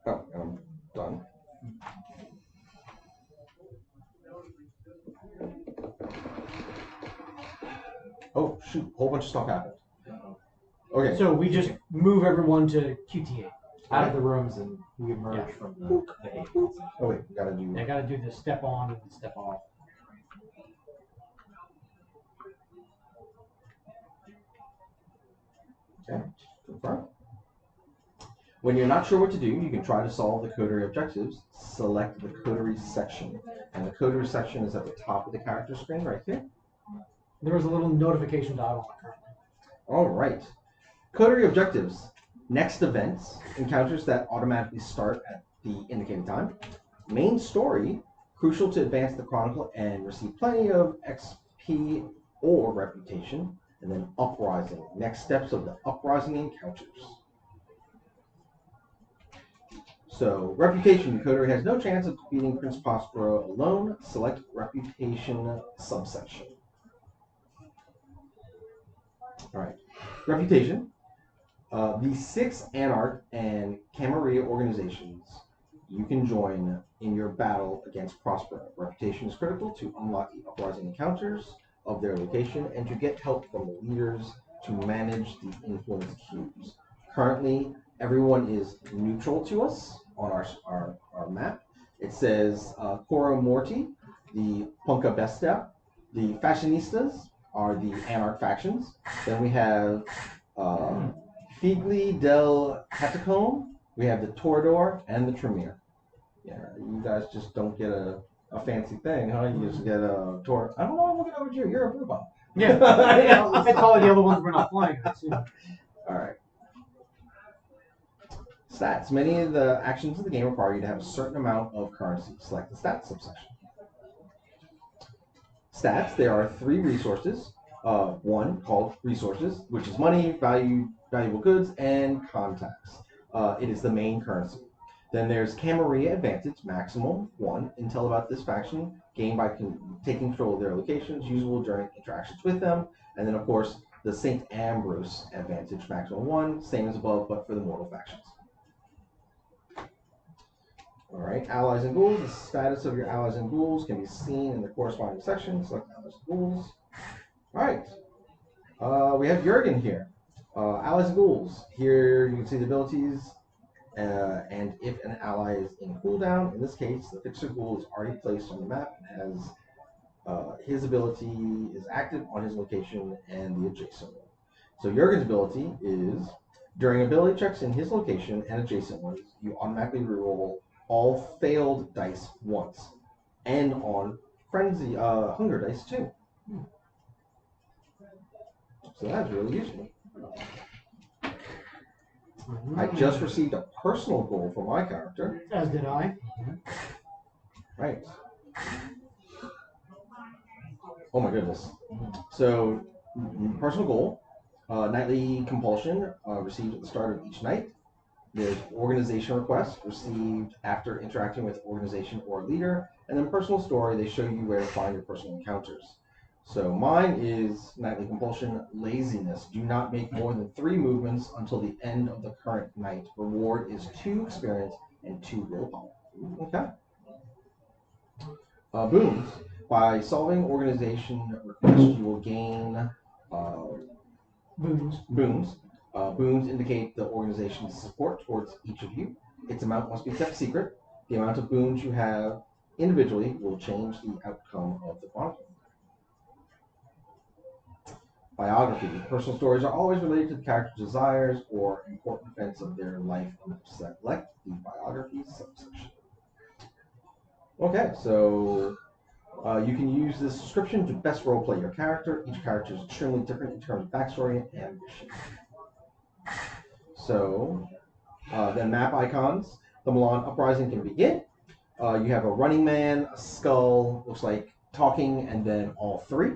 Oh, I'm done. Oh, shoot. A whole bunch of stuff happened. Okay. So we just move everyone to QTA. Out of the rooms and we emerge from the haven. Oh, wait. We gotta do... They got to do the step on and step off. Okay. Confirm. When you're not sure what to do, you can try to solve the coterie objectives. Select the coterie section. And the coterie section is at the top of the character screen right here. There was a little notification dial on it currently. All right. Coterie objectives. Next events, encounters that automatically start at the indicated time. Main story, crucial to advance the chronicle and receive plenty of XP or reputation. And then uprising. Next steps of the uprising encounters. So, reputation. The coterie has no chance of defeating Prince Prospero alone. Select reputation subsection. All right. Reputation. The 6 Anarch and Camarilla organizations you can join in your battle against Prospero. Reputation is critical to unlock the uprising encounters of their location and to get help from the leaders to manage the influence cubes. Currently, everyone is neutral to us on our map. It says Cora Morty, the Punka Besta, the Fashionistas are the Anarch factions. Then we have Figli del Catacomb, we have the Torador, and the Tremere. Yeah, you guys just don't get a fancy thing, huh? You just get a Tor. I don't know, I'm looking over here. You're a robot. Yeah. That's probably the other ones we're not playing. All right. Stats. Many of the actions of the game require you to have a certain amount of currency. Select the stats subsection. Stats, there are 3 resources. One called resources, which is money, valuable goods, and contacts. It is the main currency. Then there's Camarilla Advantage, maximum 1, until about this faction, gained by taking control of their locations, usable during interactions with them. And then, of course, the St. Ambrose Advantage, maximum 1, same as above, but for the mortal factions. Alright, allies and ghouls. The status of your allies and ghouls can be seen in the corresponding section. Select allies and ghouls. Alright. We have Jurgen here. Allies and ghouls. Here you can see the abilities. And if an ally is in cooldown, in this case, the fixer ghoul is already placed on the map and has his ability is active on his location and the adjacent one. So Jurgen's ability is, during ability checks in his location and adjacent ones, you automatically reroll all failed dice once, and on frenzy hunger dice too. So that's really useful. I just received a personal goal for my character. As did I. Right. Oh my goodness. So, personal goal, nightly compulsion received at the start of each night. There's organization request received after interacting with organization or leader. And then personal story, they show you where to find your personal encounters. So mine is nightly compulsion, laziness. Do not make more than 3 movements until the end of the current night. Reward is 2 experience and 2 willpower. Okay. Boons. By solving organization request, you will gain Boons. boons. Boons indicate the organization's support towards each of you. Its amount must be kept secret. The amount of boons you have individually will change the outcome of the conflict. Biography. Personal stories are always related to the character's desires or important events of their life. Select the biography subsection. Okay, so you can use this description to best roleplay your character. Each character is extremely different in terms of backstory and ambition. So, then map icons. The Milan Uprising can begin. You have a running man, a skull, looks like talking, and then all 3.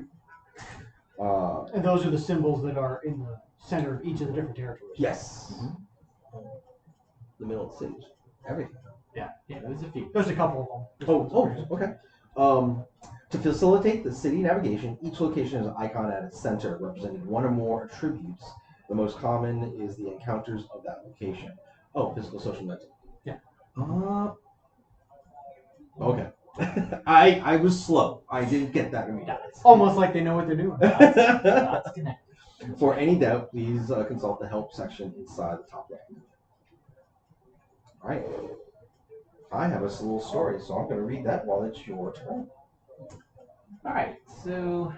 And those are the symbols that are in the center of each of the different territories. Yes. The middle of the city. Everything. Yeah, there's a few. There's a couple of them. Okay. To facilitate the city navigation, each location has an icon at its center representing one or more attributes. The most common is the encounters of that location. Oh, physical, social, mental. Yeah. Okay. I was slow. I didn't get that immediately. Almost like they know what they're doing. That's connected. For any doubt, please consult the help section inside the top left. All right. I have a little story, so I'm going to read that while it's your turn. All right, so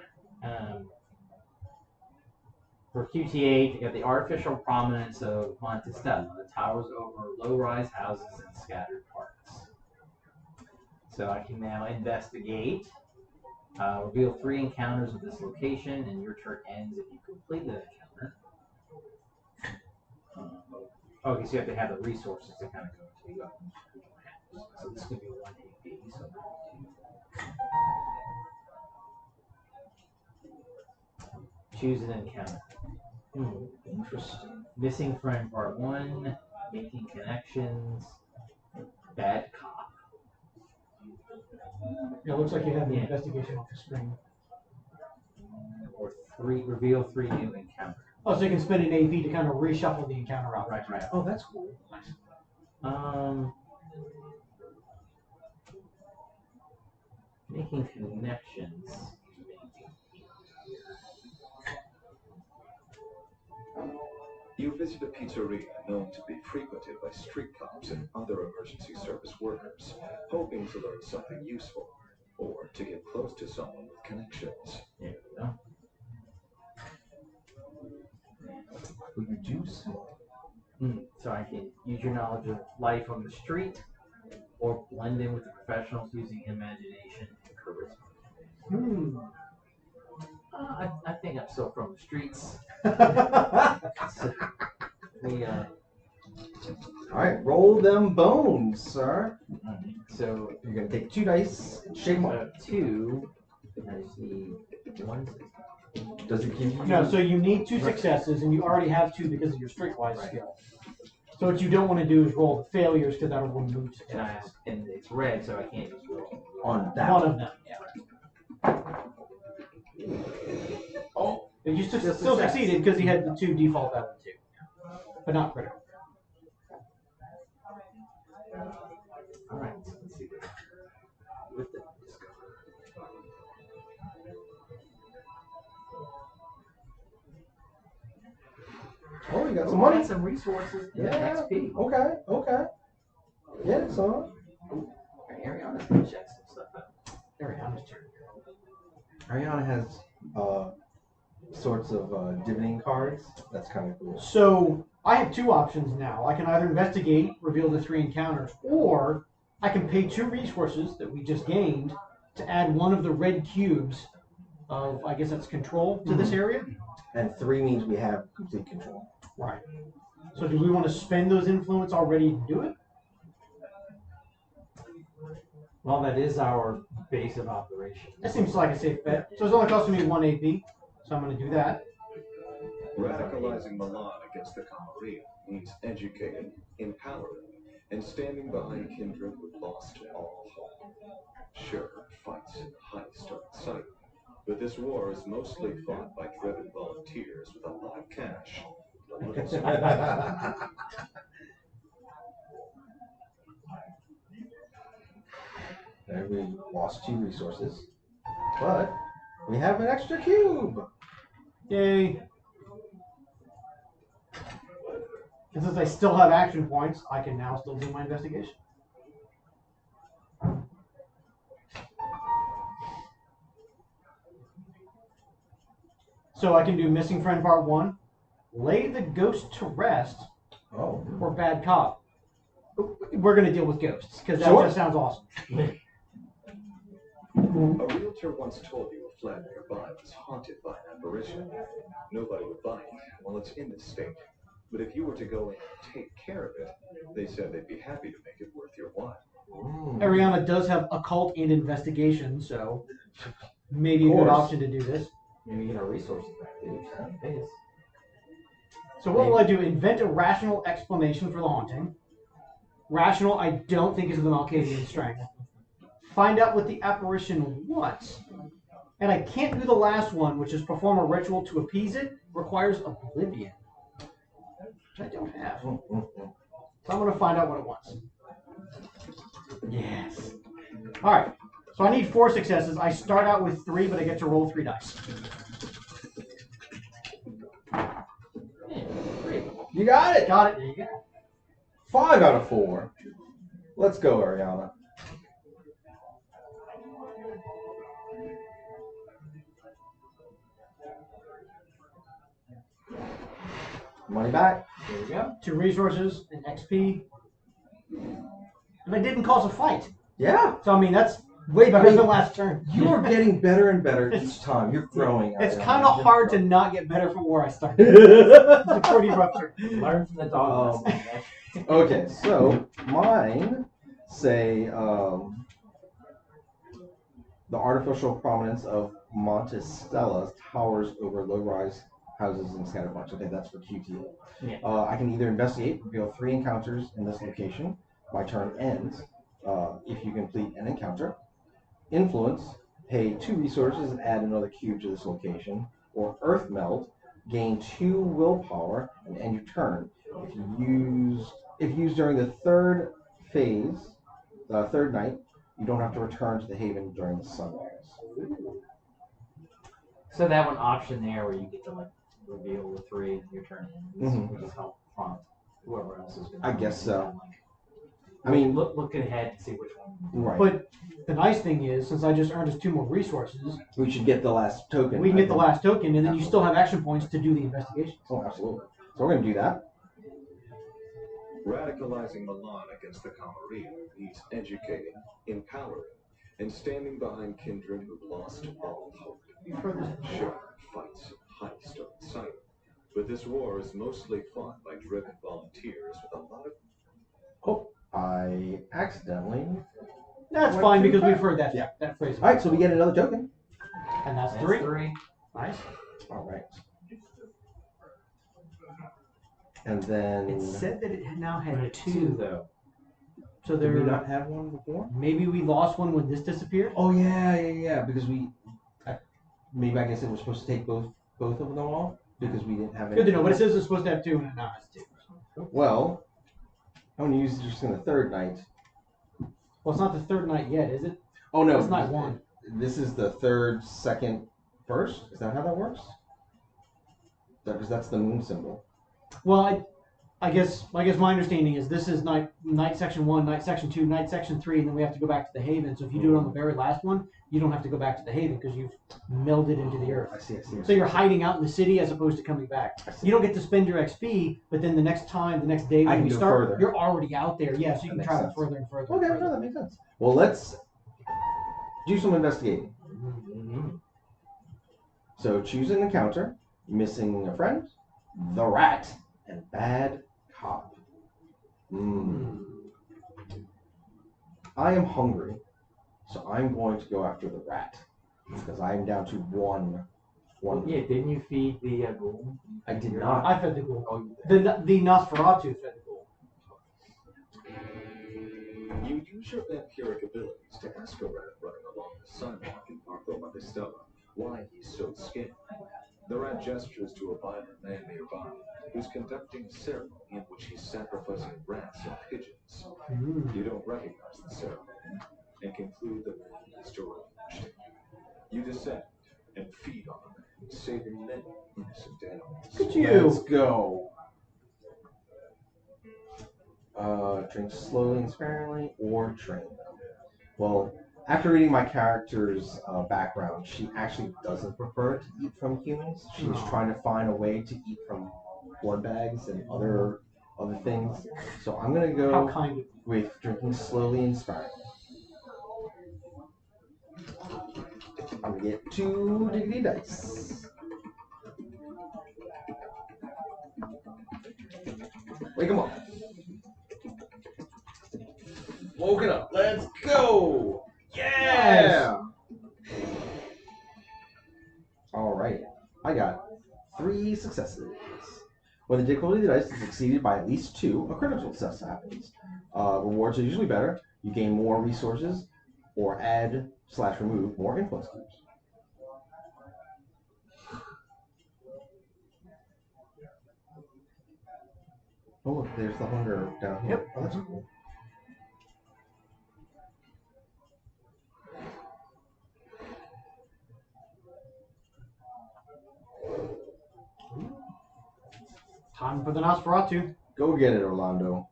for QT8, you got the artificial prominence of Montestella, that towers over low-rise houses and scattered parks. So I can now investigate, reveal 3 encounters of this location, and your turn ends if you complete the encounter. Okay, so you have to have the resources to kind of go to. So this could be 1 AP, so 2. Choose an encounter. Interesting. Missing friend part 1, making connections, bad cop. Yeah, it looks like you have the investigation off the screen. Or 3, reveal 3 new encounters. Oh, so you can spend an AP to kind of reshuffle the encounter out. Right. Oh, that's cool. Nice. Making connections. You visit a pizzeria known to be frequented by street cops and other emergency service workers, hoping to learn something useful or to get close to someone with connections. There we go. Will you do so? So I can use your knowledge of life on the street, or blend in with the professionals using imagination and charisma. I think I'm still from the streets. So, All right. roll them bones, sir. So you're gonna take 2 dice, shake them up. 2. I just need 1. Does it give you? No, so you need 2 successes, and you already have 2 because of your streetwise skill. So what you don't want to do is roll the failures because that'll remove successes. And it's red, so I can't use roll. On that. One of them, yeah. Oh, But you still success. succeeded because he had the 2 default out of 2, but not critical. All right, so let's see with the Oh, you got some money. some resources. Yeah. XP. Okay. Get it, son. Ariana's gonna check some stuff out. Ariana's turn. Ariana has sorts of dividend cards. That's kind of cool. So I have 2 options now. I can either investigate, reveal the 3 encounters, or I can pay 2 resources that we just gained to add one of the red cubes of, I guess that's control, to this area. And 3 means we have complete control. Right. So do we want to spend those influence already to do it? Well, that is our base of operations. That seems like a safe bet. So it's only costing me 1 AP, so I'm going to do that. Radicalizing Milan against the Camarilla means educating, empowering, and standing behind kindred who lost all hope. Sure, fights and heists are exciting, but this war is mostly fought by driven volunteers with a lot of cash. and a little support. There we lost 2 resources, but we have an extra cube. Yay. And since I still have action points, I can now still do my investigation. So I can do Missing Friend Part 1, Lay the Ghost to Rest, Oh. or Bad Cop. We're going to deal with ghosts, because that Sure. just sounds awesome. A realtor once told you a flat nearby was haunted by an apparition. Nobody would buy it while it's in this state. But if you were to go in and take care of it, they said they'd be happy to make it worth your while. Ariana does have occult and investigation, so maybe a good option to do this. Maybe get our resources back, dude. Base. So what will I do? Invent a rational explanation for the haunting. Rational, I don't think is the Malkavian strength. Find out what the apparition wants. And I can't do the last one, which is perform a ritual to appease it. Requires oblivion, which I don't have. So I'm going to find out what it wants. Yes. All right. So I need 4 successes. I start out with 3, but I get to roll 3 dice. You got it. Got it. There you go. 5 out of 4. Let's go, Ariana. Money back. There we go. 2 resources, an XP. And I didn't cause a fight. Yeah. So, I mean, that's way better than last turn. You are getting better and better each time. You're growing. It's Ariana. kind of You're hard to growing. not get better from where I started. It's a pretty rough turn. Learn from the dog. Okay, so mine say the artificial prominence of Montestella towers over low-rise houses and scattered bunch. Okay, that's for QT. Yeah. I can either investigate, reveal 3 encounters in this location. My turn ends if you complete an encounter. Influence, pay 2 resources and add another cube to this location. Or Earth Melt, gain 2 willpower and end your turn. If used during the 3rd phase, the 3rd night, you don't have to return to the haven during the sunrise. So that one option there where you get to like reveal the 3 and your turn ends, Mhm. which is help prompt whoever else is going I guess so. Like, I mean, look ahead and see which one. right. But the nice thing is, since I just earned us 2 more resources, We should get the last token. we can I get the think. last token, and then you still have action points to do the investigation. Oh, absolutely. So we're going to do that. Radicalizing Milan against the Camarilla means educating, empowering, and standing behind kindred who've lost all hope. You've heard this. Sure, fights and heists are exciting, but this war is mostly fought by driven volunteers with a lot of Oh, I accidentally. That's Went fine too because far. we've heard that Yeah. that phrase. All right, so we get another token. And that's That's 3. 3. Nice. All right. And then. It said that it now had 2 2. though. So Did we there. not have one before? Maybe we lost one when this disappeared. Oh yeah. Because maybe I guess it was supposed to take both of them off because we didn't have any. Good to know. But it says it's supposed to have 2, and it now has 2. Well, I'm gonna use it just in the third night. Well, it's not the third night yet, is it? Oh no, It's night 1. This is the third, second, first. Is that how that works? Because that's the moon symbol. Well, I guess my understanding is this is night section 1, night section 2, night section 3, and then we have to go back to the Haven. So if you do it on the very last one, you don't have to go back to the Haven because you've melded into the Earth. I see. So you're hiding out in the city as opposed to coming back. You don't get to spend your XP, but then the next day I when can we go start, further. you're already out there. Yeah, so you That can makes travel sense. further and further. Okay, and no, further. that makes sense. Well, let's do some investigating. So choose an encounter, missing a friend, the rat, and bad cop. I am hungry, so I'm going to go after the rat because I am down to one. Yeah, didn't you feed the ghoul? I did not. I fed the ghoul. Oh, The Nosferatu fed the ghoul. You use your vampiric abilities to ask a rat running along the sidewalk in Parco Montestella why he's so scared. The rat gestures to a violent man nearby who's conducting a ceremony in which he's sacrificing rats and pigeons. You don't recognize the ceremony and conclude the man is deranged. You descend and feed on the man, saving many innocent animals. Look at you. Let's go. Drink slowly and sparingly, or train them. Well, after reading my character's background, she actually doesn't prefer to eat from humans. She's trying to find a way to eat from blood bags and other things. So I'm gonna How go kind of with drinking slowly and sparingly. I'm gonna get 2 diggity dice. Wake him up. Woken up. Let's go. Yeah. All right. I got 3 successes. When the difficulty of the dice is exceeded by at least 2, a critical success happens. Rewards are usually better. You gain more resources, or add/remove more influence cubes. Oh, look, there's the hunger down here. Yep. Oh, that's cool. time for the Nosferatu. Go get it, Orlando.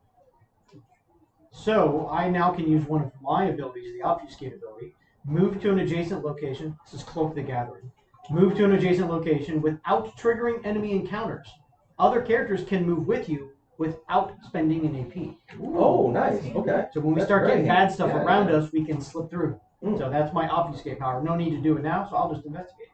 So I now can use one of my abilities, the obfuscate ability. Move to an adjacent location. This is Cloak the Gathering. Move to an adjacent location without triggering enemy encounters. Other characters can move with you without spending an AP. Oh, nice. Okay. So when we That's start very getting bad handy. stuff Yeah, around yeah. us, we can slip through. Mm. So that's my obfuscate power. No need to do it now, so I'll just investigate.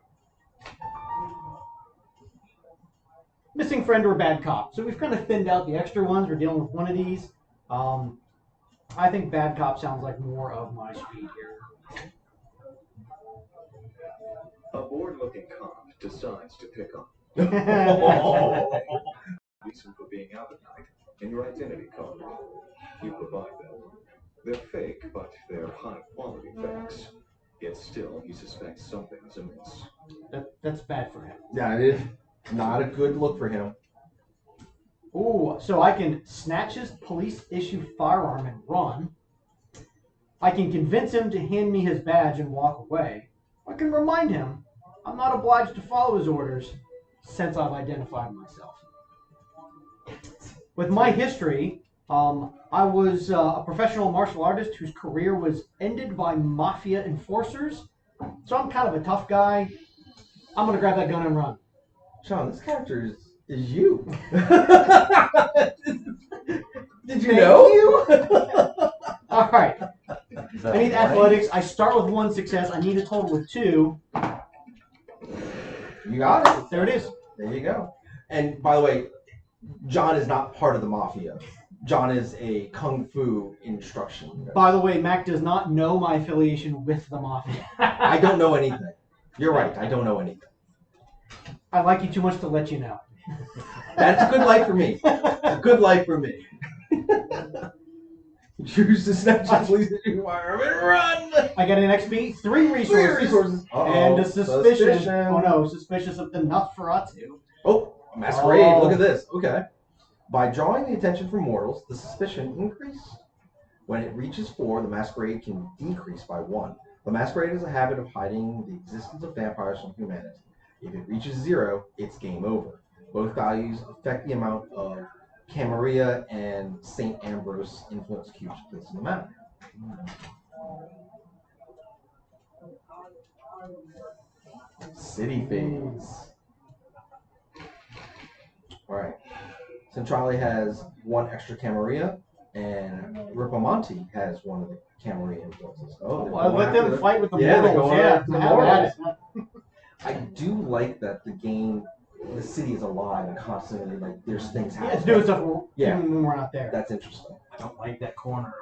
Missing friend or bad cop. So we've kind of thinned out the extra ones. We're dealing with one of these. I think bad cop sounds like more of my speed here. A bored-looking cop decides to pick on reason for being out at night and your identity card. You provide them. They're fake, but they're high-quality fakes. Yet still, he suspects something's amiss. That's bad for him. Yeah, it is not a good look for him. Ooh, so I can snatch his police-issued firearm and run. I can convince him to hand me his badge and walk away. I can remind him I'm not obliged to follow his orders since I've identified myself. With my history, I was a professional martial artist whose career was ended by mafia enforcers. So I'm kind of a tough guy. I'm going to grab that gun and run. Sean, this character is you. Did you know? All right. I need athletics. I start with 1 success. I need a total of 2. You got it. There it is. There you go. And by the way, John is not part of the mafia. John is a kung fu instruction. By the way, Mac does not know my affiliation with the Mafia. I don't know anything. You're right. I don't know anything. I like you too much to let you know. That's a good life for me. A good life for me. Choose the Snapchat police environment and run. I get an XP, 3 resources, and a suspicion. Oh no, suspicious of the Nosferatu. Oh, Masquerade. Oh. Look at this. Okay. By drawing the attention from mortals, the suspicion increases. When it reaches 4, the Masquerade can decrease by 1. The Masquerade has a habit of hiding the existence of vampires from humanity. If it reaches 0, it's game over. Both values affect the amount of Camarilla and St. Ambrose influence cubes placed in the map. City phase. Alright. Centrale has 1 extra Camarilla, and Ripamonti has 1 of the Camarilla influences. Oh, Well, let them fight with the they're mortals. going Yeah, after the have at mortals. it. I do like that the city is alive and constantly, like, there's things Yeah, happening. it's doing stuff Yeah. even when we're not there. That's interesting. I don't like that corner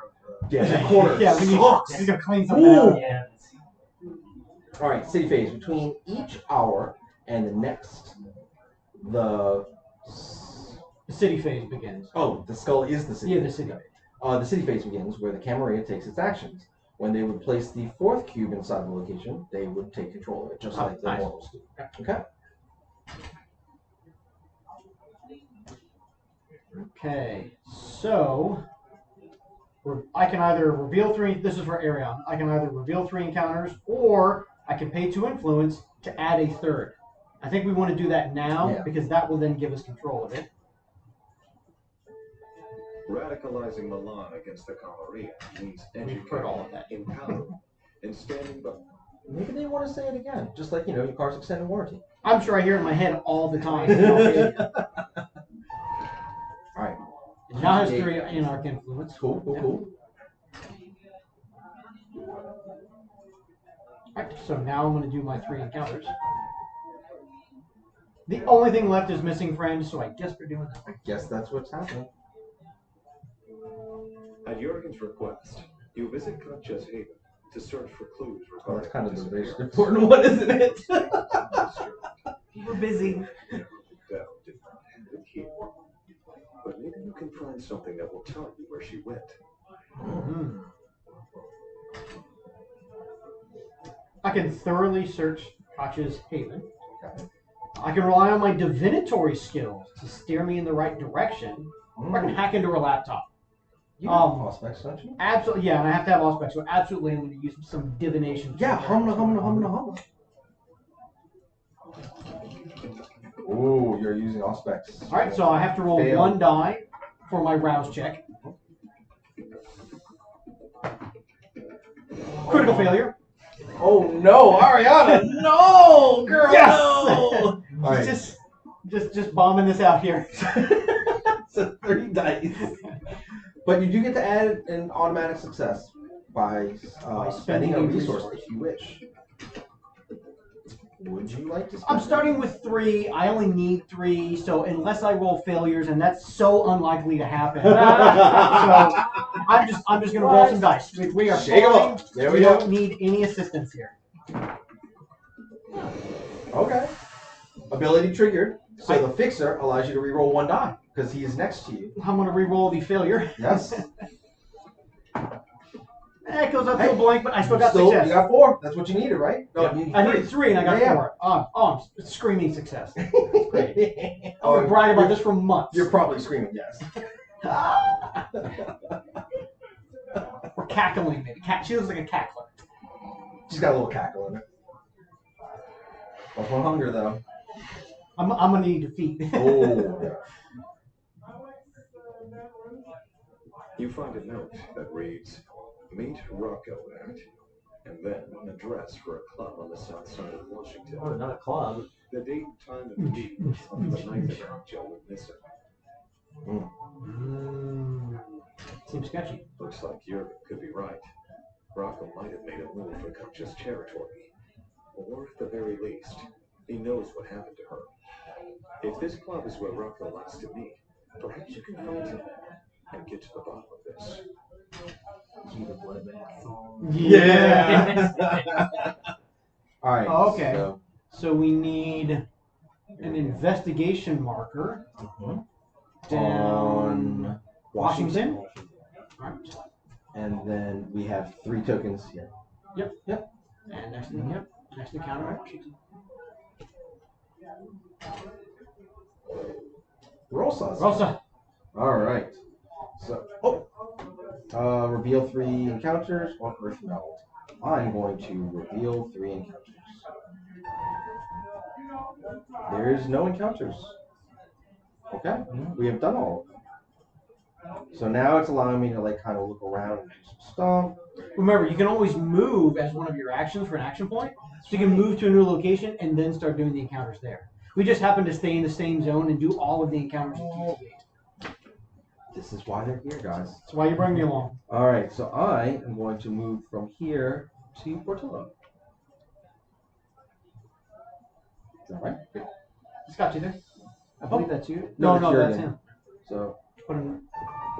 of Yeah, that corner Yeah, we need sucks. to clean something Ooh. out. yeah. All right, city phase. Between each hour and the next, the The city phase begins. the skull is the city. Yeah, the phase. city. The city phase begins where the Camarilla takes its actions. When they would place the 4th cube inside the location, they would take control of it, just like the nice. mortals do. Okay. Okay, so I can either reveal 3. This is for Arion. I can either reveal 3 encounters, or I can pay 2 influence to add a 3rd. I think we want to do that now because that will then give us control of it. Radicalizing Milan against the Camarilla means We've heard all of that. empowering, and standing by. Maybe they want to say it again, just like your car's extended warranty. I'm sure I hear it in my head all the time. All right. It now has 3 anarch influence. Cool. Alright, so now I'm going to do my 3 encounters. The only thing left is missing friends, so I guess we're doing that. I guess that's what's happening. At Jurgen's request, you visit Katja's Haven to search for clues Oh, regarding that's kind of the most disappearance. important one, isn't it? We're busy. Never doubt did not end it here. But maybe you can find something that will tell you where she went. Mm-hmm. I can thoroughly search Katja's Haven. I can rely on my divinatory skills to steer me in the right direction. Or I can hack into her laptop. You have aspects, don't you? Absolutely, yeah, and I have to have aspects, so absolutely I'm going to use some divination. Yeah, hum. Ooh, you're using aspects. Alright, so I have to roll Fail. 1 die for my rouse check. Critical failure. Oh no, Ariana, no, girl, Yes! no. All right, Just bombing this out here. so 3 dice. But you do get to add an automatic success by spending a resource if you wish. Would you like to spend I'm starting with 3. I only need 3, so unless I roll failures, and that's so unlikely to happen. So I'm just gonna roll some dice. We are Shake 'em fine. up. There We we go. don't need any assistance here. Okay. Ability triggered. So the fixer allows you to reroll 1 die because he is next to you. I'm gonna re-roll the failure. Yes. It goes up to a blank, but I still got success. You got 4. That's what you needed, right? No, Yeah. I needed 3 and I got 4. I'm screaming success. Great. I'm gonna brag about this for months. You're probably screaming yes. Or cackling, maybe. She looks like a cackler. She's got a little cackle in it. Plus 1 hunger though. I'm gonna need defeat. Oh. You find a note that reads, "Meet Rocco at," and then an address for a club on the south side of Washington. Oh, not a club. The date, time, and meeting of the night that Katja went missing. Seems sketchy. Looks like Jurgen could be right. Rocco might have made a move for Katja's territory. Or at the very least, he knows what happened to her. If this club is where Rocco likes to meet, perhaps you can find him. and get to the bottom of this. Yeah. All right. Oh, okay. So, So we need an investigation marker down on Washington. All right. And then we have 3 tokens here. Yep. And next to counter Washington. Rosa. Rosa. All right. So, reveal 3 encounters on Earth Meld. I'm going to reveal 3 encounters. There's no encounters. Okay, we have done all of them. So now it's allowing me to like kind of look around and do some stuff. Remember, you can always move as one of your actions for an action point. So you can move to a new location and then start doing the encounters there. We just happen to stay in the same zone and do all of the encounters in TT8. This is why they're here, guys. That's why you bring me along. All right, so I am going to move from here to Portillo. Is that right? It's got you there. I believe that's you. No, No, that's that's Jurgen. him. So Put him.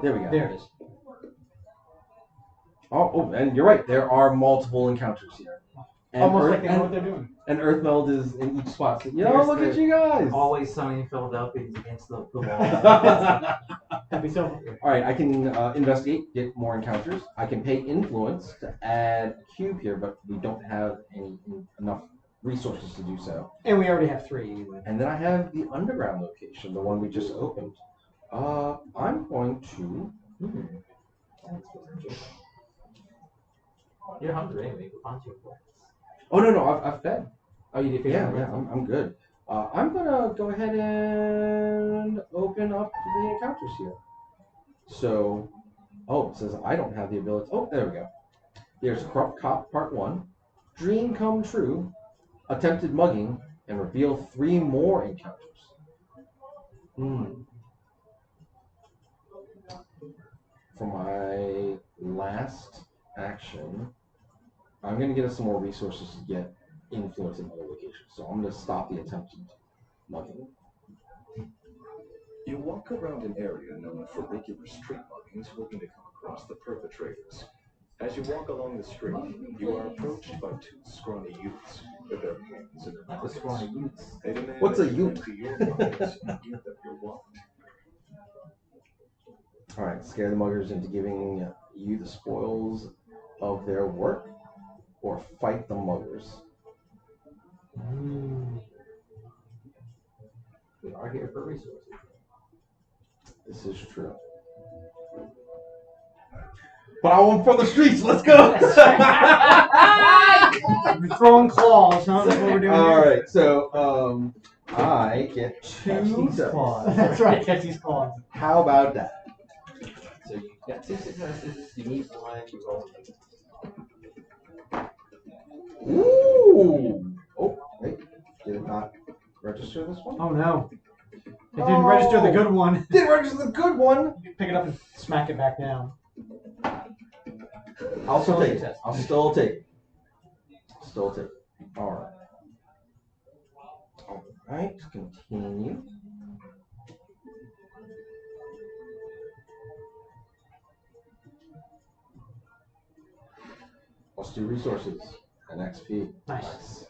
there we go. There it is. Oh, and you're right. There are multiple encounters here. And Almost like they know what they're doing. And Earth Meld is in each spot. So, There's look the- at you guys. Always Sunny in Philadelphia is against the wall. Happy so. All right, I can investigate, get more encounters. I can pay influence to add a cube here, but we don't have enough resources to do so. And we already have 3. And then I have the underground location, the one we just opened. I'm going to. You're hungry anyway. Go find you. Oh no, I've fed. Oh, you did figure Yeah, it out. I'm good. I'm gonna go ahead and open up the encounters here. So, it says I don't have the ability. Oh, there we go. There's Corrupt Cop Part 1, Dream Come True, Attempted Mugging, and reveal 3 more encounters. For my last action, I'm going to get us some more resources to get influence in other locations. So I'm going to stop the attempted mugging. You walk around an area known for regular street muggings, hoping to come across the perpetrators. As you walk along the street, you are approached by 2 scrawny youths with their hands in their Not the pockets. scrawny youths. They demand What's a that you youth? empty your pockets and give them your wallet. All right, scare the muggers into giving you the spoils of their work, or fight the muggers. We are here for resources. This is true. But I want from the streets. Let's go. We're throwing claws, huh? That's what we're doing All here. right, so I get 2 claws. That's right, catch these claws. How about that? So you got 2 successes. You need 1. You roll. Ooh. Oh, wait. Did it not register this one? Oh no. It didn't register the good one. Didn't register the good one. You pick it up and smack it back down. I'll still take it. I'll still take it. Still take it. All right. All right. Continue. Let's do resources and XP. Nice.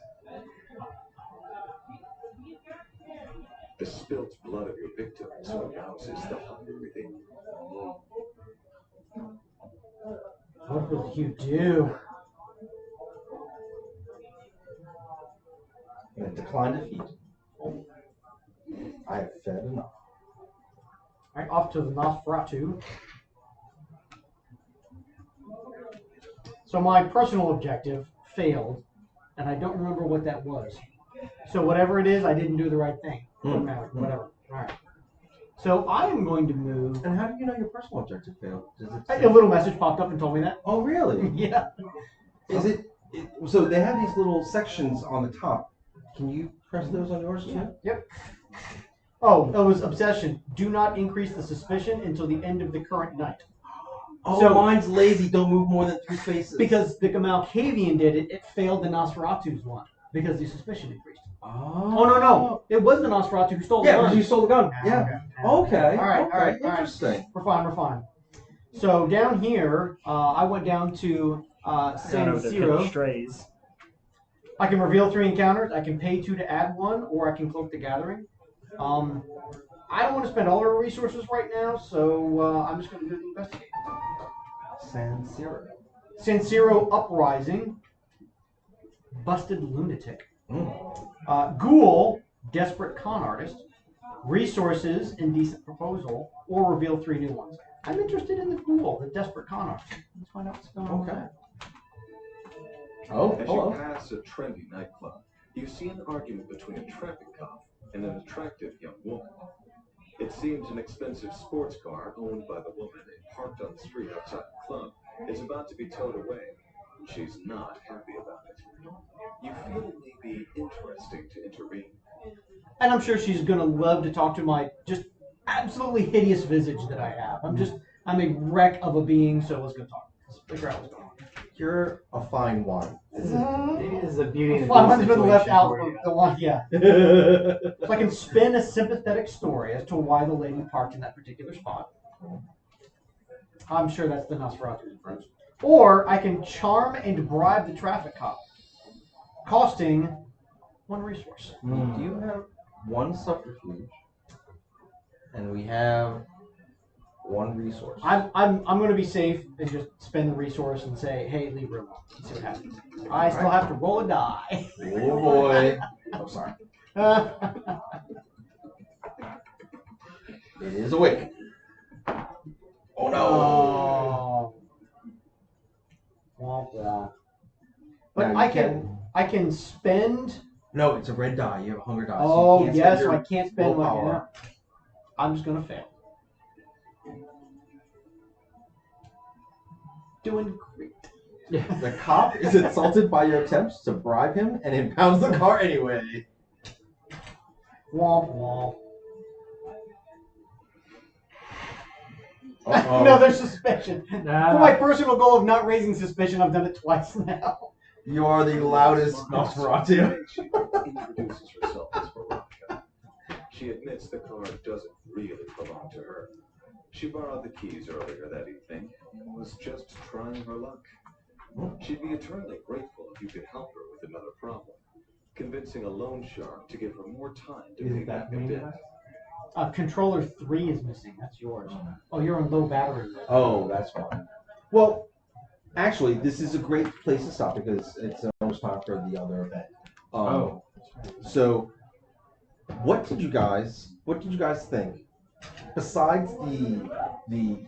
The spilt blood of your victims arouses the hunger within you. What will you do? And decline defeat. I have fed enough. Alright, off to the Nosferatu. So my personal objective failed, and I don't remember what that was. So whatever it is, I didn't do the right thing. Doesn't matter. Whatever. Alright. So I am going to move. And how do you know your personal objective failed? Does it say- A little message popped up and told me that. Oh, really? Yeah. Is it? So they have these little sections on the top. Can you press those on yours too? Yep. Oh, that was obsession. Do not increase the suspicion until the end of the current night. Oh, So- mine's lazy. Don't move more than 3 spaces. Because the Malkavian did it, it failed the Nosferatu's one because the suspicion increased. Oh no, it was the Nosferatu who stole the Yeah, gun. because you stole the gun. Yeah, Yeah. Okay. All right, Okay. Interesting. We're fine. So down here, I went down to San Down over the Siro. pit strays. I can reveal 3 encounters. I can pay 2 to add 1, or I can cloak the gathering. I don't want to spend all our resources right now, so I'm just going to do the investigate. San Siro. San Siro Uprising. Busted lunatic. Ghoul, desperate con artist. Resources, indecent proposal, or reveal 3 new ones. I'm interested in the Ghoul, the desperate con artist. Let's find out what's going on with that. Oh, As hello. you pass a trendy nightclub, you see an argument between a traffic cop and an attractive young woman. It seems an expensive sports car owned by the woman and parked on the street outside the club is about to be towed away. She's not happy about it. You feel it may be interesting to intervene. And I'm sure she's going to love to talk to my just absolutely hideous visage that I have. I'm a wreck of a being, so let's go talk. Let's figure out what's going on. You're a fine wine. Maybe this is a beauty and the Well, Beast one's been left situation out for of you. the one, yeah. So I can spin a sympathetic story as to why the lady parked in that particular spot. I'm sure that's the Nosferatu's approach. Or I can charm and bribe the traffic cop, costing 1 resource. Do you have 1 subterfuge? And we have 1 resource. I'm going to be safe and just spend the resource and say, hey, leave her alone. See what happens. I still have to roll a die. Oh boy. Oh, sorry. It is awake. Oh no. Oh. Womp womp. But Now, I can spend. No, it's a red die. You have a hunger die. Oh so you can't yes, spend so your I can't spend my. willpower. I'm just gonna fail. Doing great. The cop is insulted by your attempts to bribe him and impounds the car anyway. Womp womp. Uh-oh. Another suspicion. Nah. For my personal goal of not raising suspicion, I've done it twice now. You are the loudest Nosferatu. She introduces herself as Veronica. She admits the car doesn't really belong to her. She borrowed the keys earlier that evening and was just trying her luck. She'd be eternally grateful if you could help her with another problem, convincing a loan shark to give her more time to pay Is back that a me? debt. Controller 3 is missing. That's yours. Oh, you're on low battery. Oh, that's fine. Well, actually, this is a great place to stop because it's almost time for the other event. So, what did you guys think? Besides the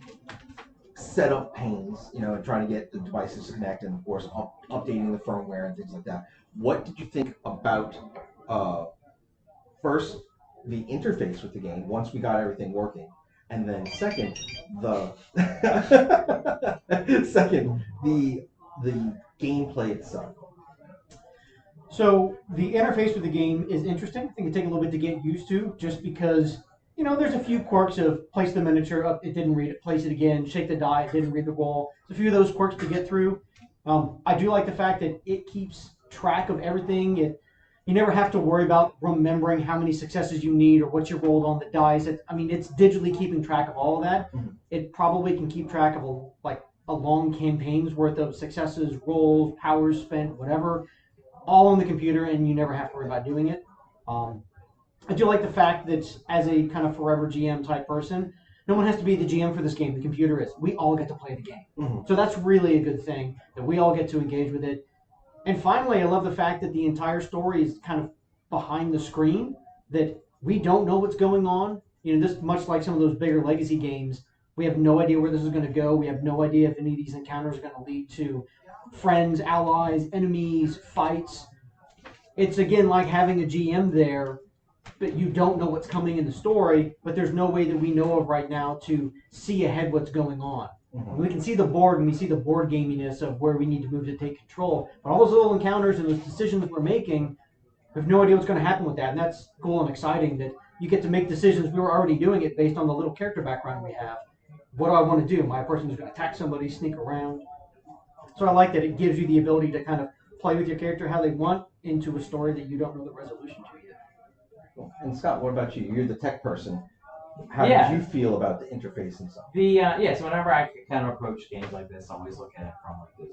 setup pains, and trying to get the devices to connect, and of course updating the firmware and things like that. What did you think about first the interface with the game once we got everything working, and then second the gameplay itself? So the interface with the game is interesting. I think it take a little bit to get used to, just because there's a few quirks of place the miniature up, it didn't read it, place it again, shake the die, it didn't read the roll. There's a few of those quirks to get through. I do like the fact that it keeps track of everything. You never have to worry about remembering how many successes you need or what you rolled on the dice. It's digitally keeping track of all of that. Mm-hmm. It probably can keep track of a long campaign's worth of successes, rolls, powers spent, whatever, all on the computer, and you never have to worry about doing it. I do like the fact that as a kind of forever GM type person, no one has to be the GM for this game. The computer is. We all get to play the game. Mm-hmm. So that's really a good thing, that we all get to engage with it. And finally, I love the fact that the entire story is kind of behind the screen, that we don't know what's going on. This much like some of those bigger legacy games, we have no idea where this is going to go. We have no idea if any of these encounters are going to lead to friends, allies, enemies, fights. It's, again, like having a GM there, but you don't know what's coming in the story, but there's no way that we know of right now to see ahead what's going on. Mm-hmm. We can see the board, and we see the board gaminess of where we need to move to take control. But all those little encounters and those decisions we're making, we have no idea what's going to happen with that. And that's cool and exciting that you get to make decisions. We were already doing it based on the little character background we have. What do I want to do? Am I a person who's going to attack somebody, sneak around? So I like that it gives you the ability to kind of play with your character how they want into a story that you don't know the resolution to yet. Cool. And Scott, what about you? You're the tech person. How Yeah. did you feel about the interface and stuff? So whenever I kind of approach games like this, I always look at it from like this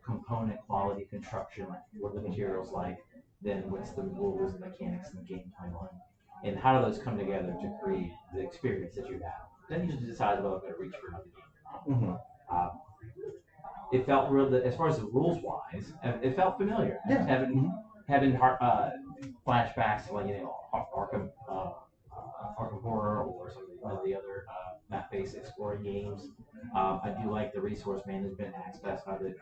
component quality construction, like what are the materials like, then what's the rules and mechanics and the game timeline, and how do those come together to create the experience that you have. Then you just decide whether I'm going to reach for another game or not. Mm-hmm. It felt real, as far as the rules wise, it felt familiar. Yeah. Having flashbacks to like Arkham Horror or some of the other map-based exploring games. I do like the resource management aspects of it.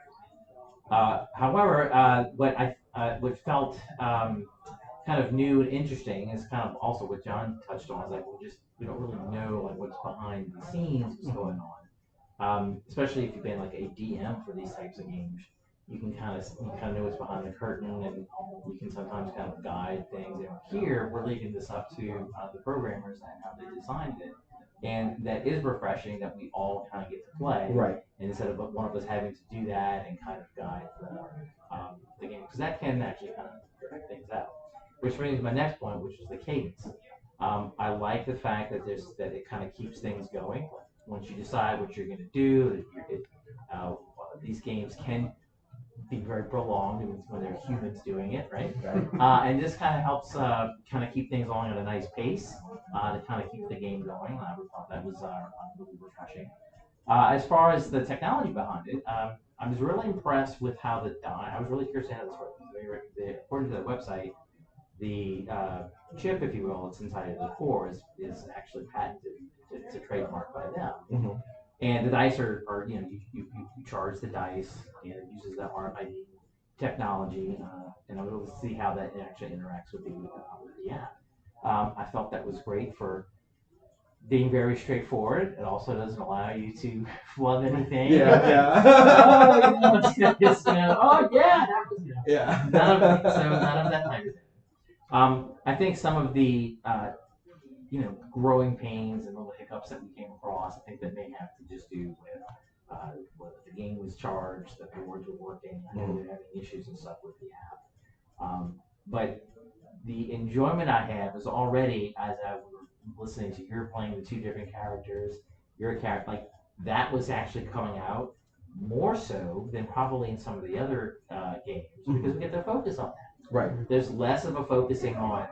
However, what felt kind of new and interesting is kind of also what John touched on. Is like we don't really know like what's behind the scenes, what's going on. Especially if you've been like a DM for these types of games, you kind of know what's behind the curtain, and you can sometimes kind of guide things. And here, we're leaving this up to the programmers and how they designed it, and that is refreshing that we all kind of get to play. Right. And instead of one of us having to do that and kind of guide the game, because that can actually kind of direct things out. Which brings me to my next point, which is the cadence. I like the fact that it kind of keeps things going. Once you decide what you're going to do, these games can be very prolonged when there are humans doing it, right? And this kind of helps kind of keep things along at a nice pace to kind of keep the game going. I thought that was really refreshing. As far as the technology behind it, I was really impressed with how I was really curious to how this works. According to the website, the chip, if you will, that's inside of the core is actually patented. It's a trademark by them. Mm-hmm. And the dice are you charge the dice, and it uses the RFID technology, and I was able to see how that actually interacts with the app. I felt that was great for being very straightforward. It also doesn't allow you to flub anything. Yeah. Oh yeah, that was Yeah. none of that type of thing. I think some of the growing pains and all the hiccups that we came across, I think that may have to just do with whether the game was charged, the boards were working, I know they're having issues and stuff with the app. But the enjoyment I had was already, as I was listening to you're playing the two different characters, your character, like that was actually coming out more so than probably in some of the other games, because we get to focus on that. Right. There's less of a focusing on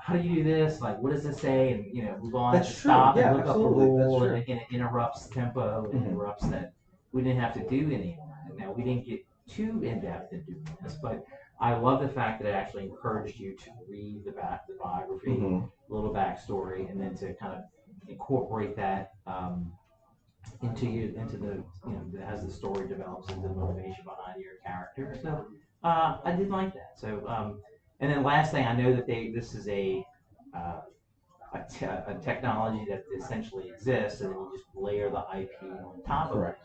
how do you do this? Like, what does this say? And move on. That's to true. Stop Yeah, and look absolutely. up a rule, That's and it interrupts tempo, and interrupts that we didn't have to do anymore. Now we didn't get too in depth in doing this, but I love the fact that it actually encouraged you to read the biography, a little backstory, and then to kind of incorporate that into the as the story develops, into the motivation behind your character. So I did like that. So. And then last thing, I know that this is a technology that essentially exists, and then you just layer the IP on top of it.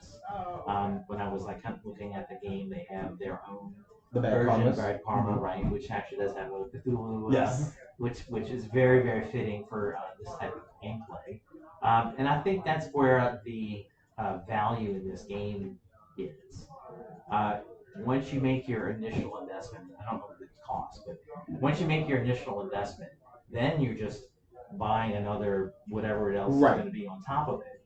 When I was like kind of looking at the game, they have their own version of Bad Karma, right, which actually does have a Cthulhu, which is very, very fitting for this type of gameplay. And I think that's where the value in this game is. Once you make your initial investment, I don't know what it costs, but once you make your initial investment, then you're just buying another whatever else is going to be on top of it.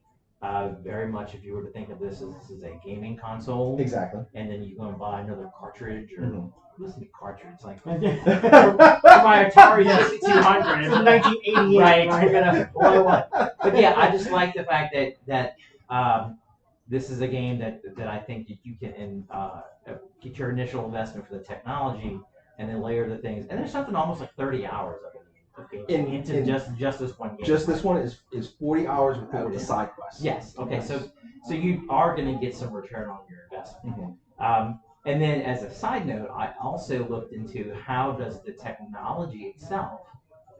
Very much if you were to think of this as a gaming console. Exactly. And then you're going to buy another cartridge or listen to cartridge like for my Atari 6200 1988. Right, you're gonna blow up. But yeah, I just like the fact that this is a game that I think that you can get your initial investment for the technology and then layer the things. And there's something almost like 30 hours of game into just this one game. Just this one is 40 hours without the side quests. Yes. Okay. So you are going to get some return on your investment. And then as a side note, I also looked into how does the technology itself,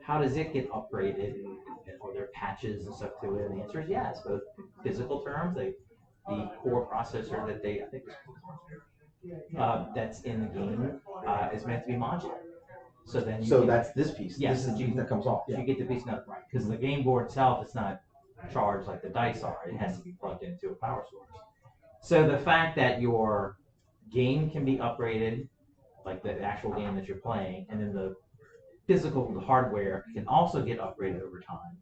how does it get upgraded, and are there patches and stuff to it? And the answer is yes, both in physical terms, the core processor that I think that's in the game is meant to be modular. So then that's this piece. Yes, this is the piece that comes off. You get the piece right, because the game board itself is not charged like the dice are. It has to be plugged into a power source. So the fact that your game can be upgraded like the actual game that you're playing, and then the physical hardware can also get upgraded over time.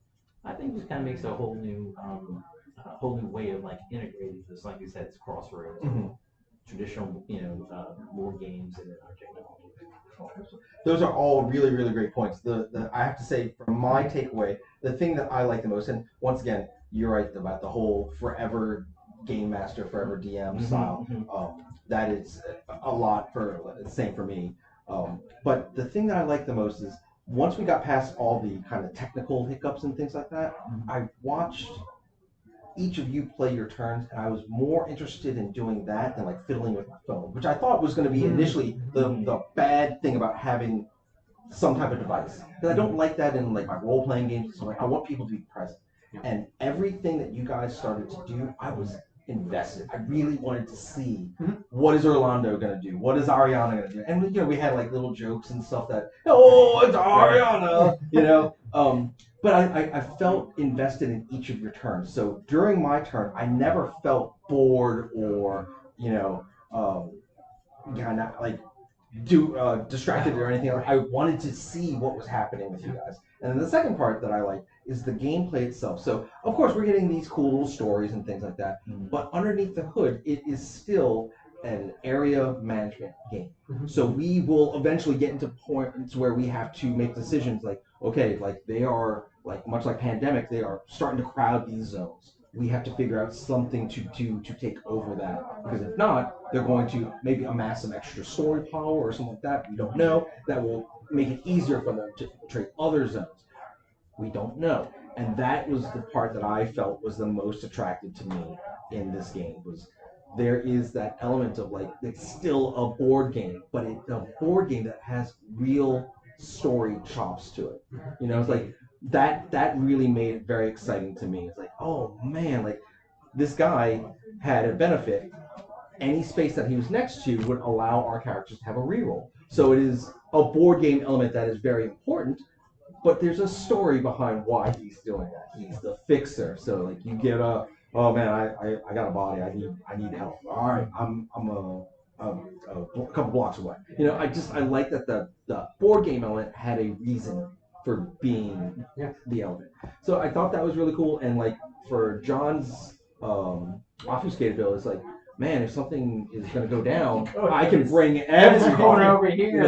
I think this kind of makes a whole new way of like integrating this. Like you said, it's crossroads. Traditional, board games and then our technology. Those are all really, really great points. I have to say, from my takeaway, the thing that I like the most, and once again, you're right about the whole forever game master, forever DM style. That is a lot for same for me. But the thing that I like the most is once we got past all the kind of technical hiccups and things like that, I watched each of you play your turns, and I was more interested in doing that than like fiddling with my phone, which I thought was going to be initially the bad thing about having some type of device. Because I don't like that in like my role playing games. So like I want people to be present. And everything that you guys started to do, I was invested. I really wanted to see what is Orlando gonna do, what is Ariana gonna do, and we had like little jokes and stuff that it's Ariana, But I felt invested in each of your turns. So during my turn, I never felt bored or kind of like distracted or anything. I wanted to see what was happening with you guys. And then the second part that I like is the gameplay itself. So of course we're getting these cool little stories and things like that, but underneath the hood, it is still an area management game. So we will eventually get into points where we have to make decisions like, okay, like they are like much like Pandemic, they are starting to crowd these zones. We have to figure out something to take over that, because if not, they're going to maybe amass some extra story power or something like that. We don't know. That will make it easier for them to infiltrate other zones. We don't know. And that was the part that I felt was the most attractive to me in this game, was there is that element of like, it's still a board game, but it's a board game that has real story chops to it. It's like, that really made it very exciting to me. It's like, oh man, like this guy had a benefit. Any space that he was next to would allow our characters to have a reroll. So it is a board game element that is very important, but there's a story behind why he's doing that. He's the fixer. So like you get oh man, I got a body. I need help. All right, I'm a couple blocks away. I like that the board game element had a reason for being the element. So I thought that was really cool. And like for John's obfuscated bill, it's like, man, if something is going to go down, I can bring everyone over here.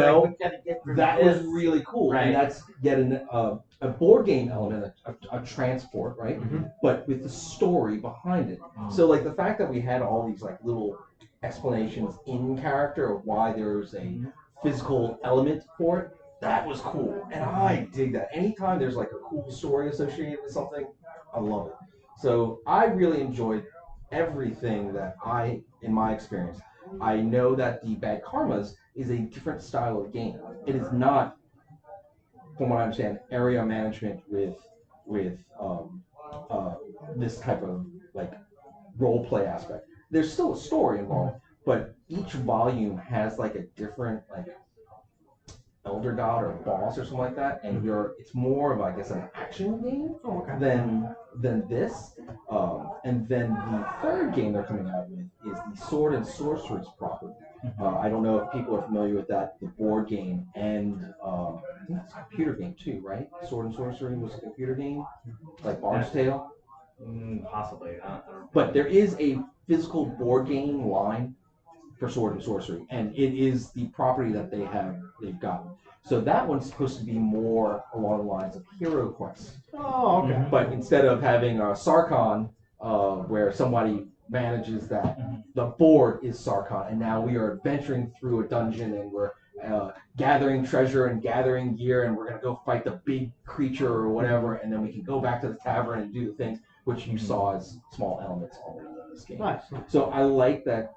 That was really cool. Right. And that's yet a board game element, a transport, right? But with the story behind it. So like the fact that we had all these like little explanations in character of why there's a physical element for it, that was cool. And I dig that. Anytime there's like a cool story associated with something, I love it. So I really enjoyed everything that in my experience. I know that the Bad Karmas is a different style of game. It is not, from what I understand, area management with this type of like role play aspect. There's still a story involved, but each volume has like a different like elder god or boss or something like that, and it's more of, I guess, an action game than this. And then the third game they're coming out with is the Sword and Sorceress property. I don't know if people are familiar with that, the board game, and I think it's a computer game too, right? Sword and Sorcery was a computer game, like Bard's Tale. Possibly. But there is a physical board game line for Sword and Sorcery, and it is the property that they've gotten. So that one's supposed to be more along the lines of Hero Quest. Oh, okay. But instead of having a Sarkon, where somebody manages that, the board is Sarkon, and now we are adventuring through a dungeon, and we're gathering treasure and gathering gear, and we're going to go fight the big creature or whatever, and then we can go back to the tavern and do the things, which you saw as small elements already in this game. Nice. So I like that.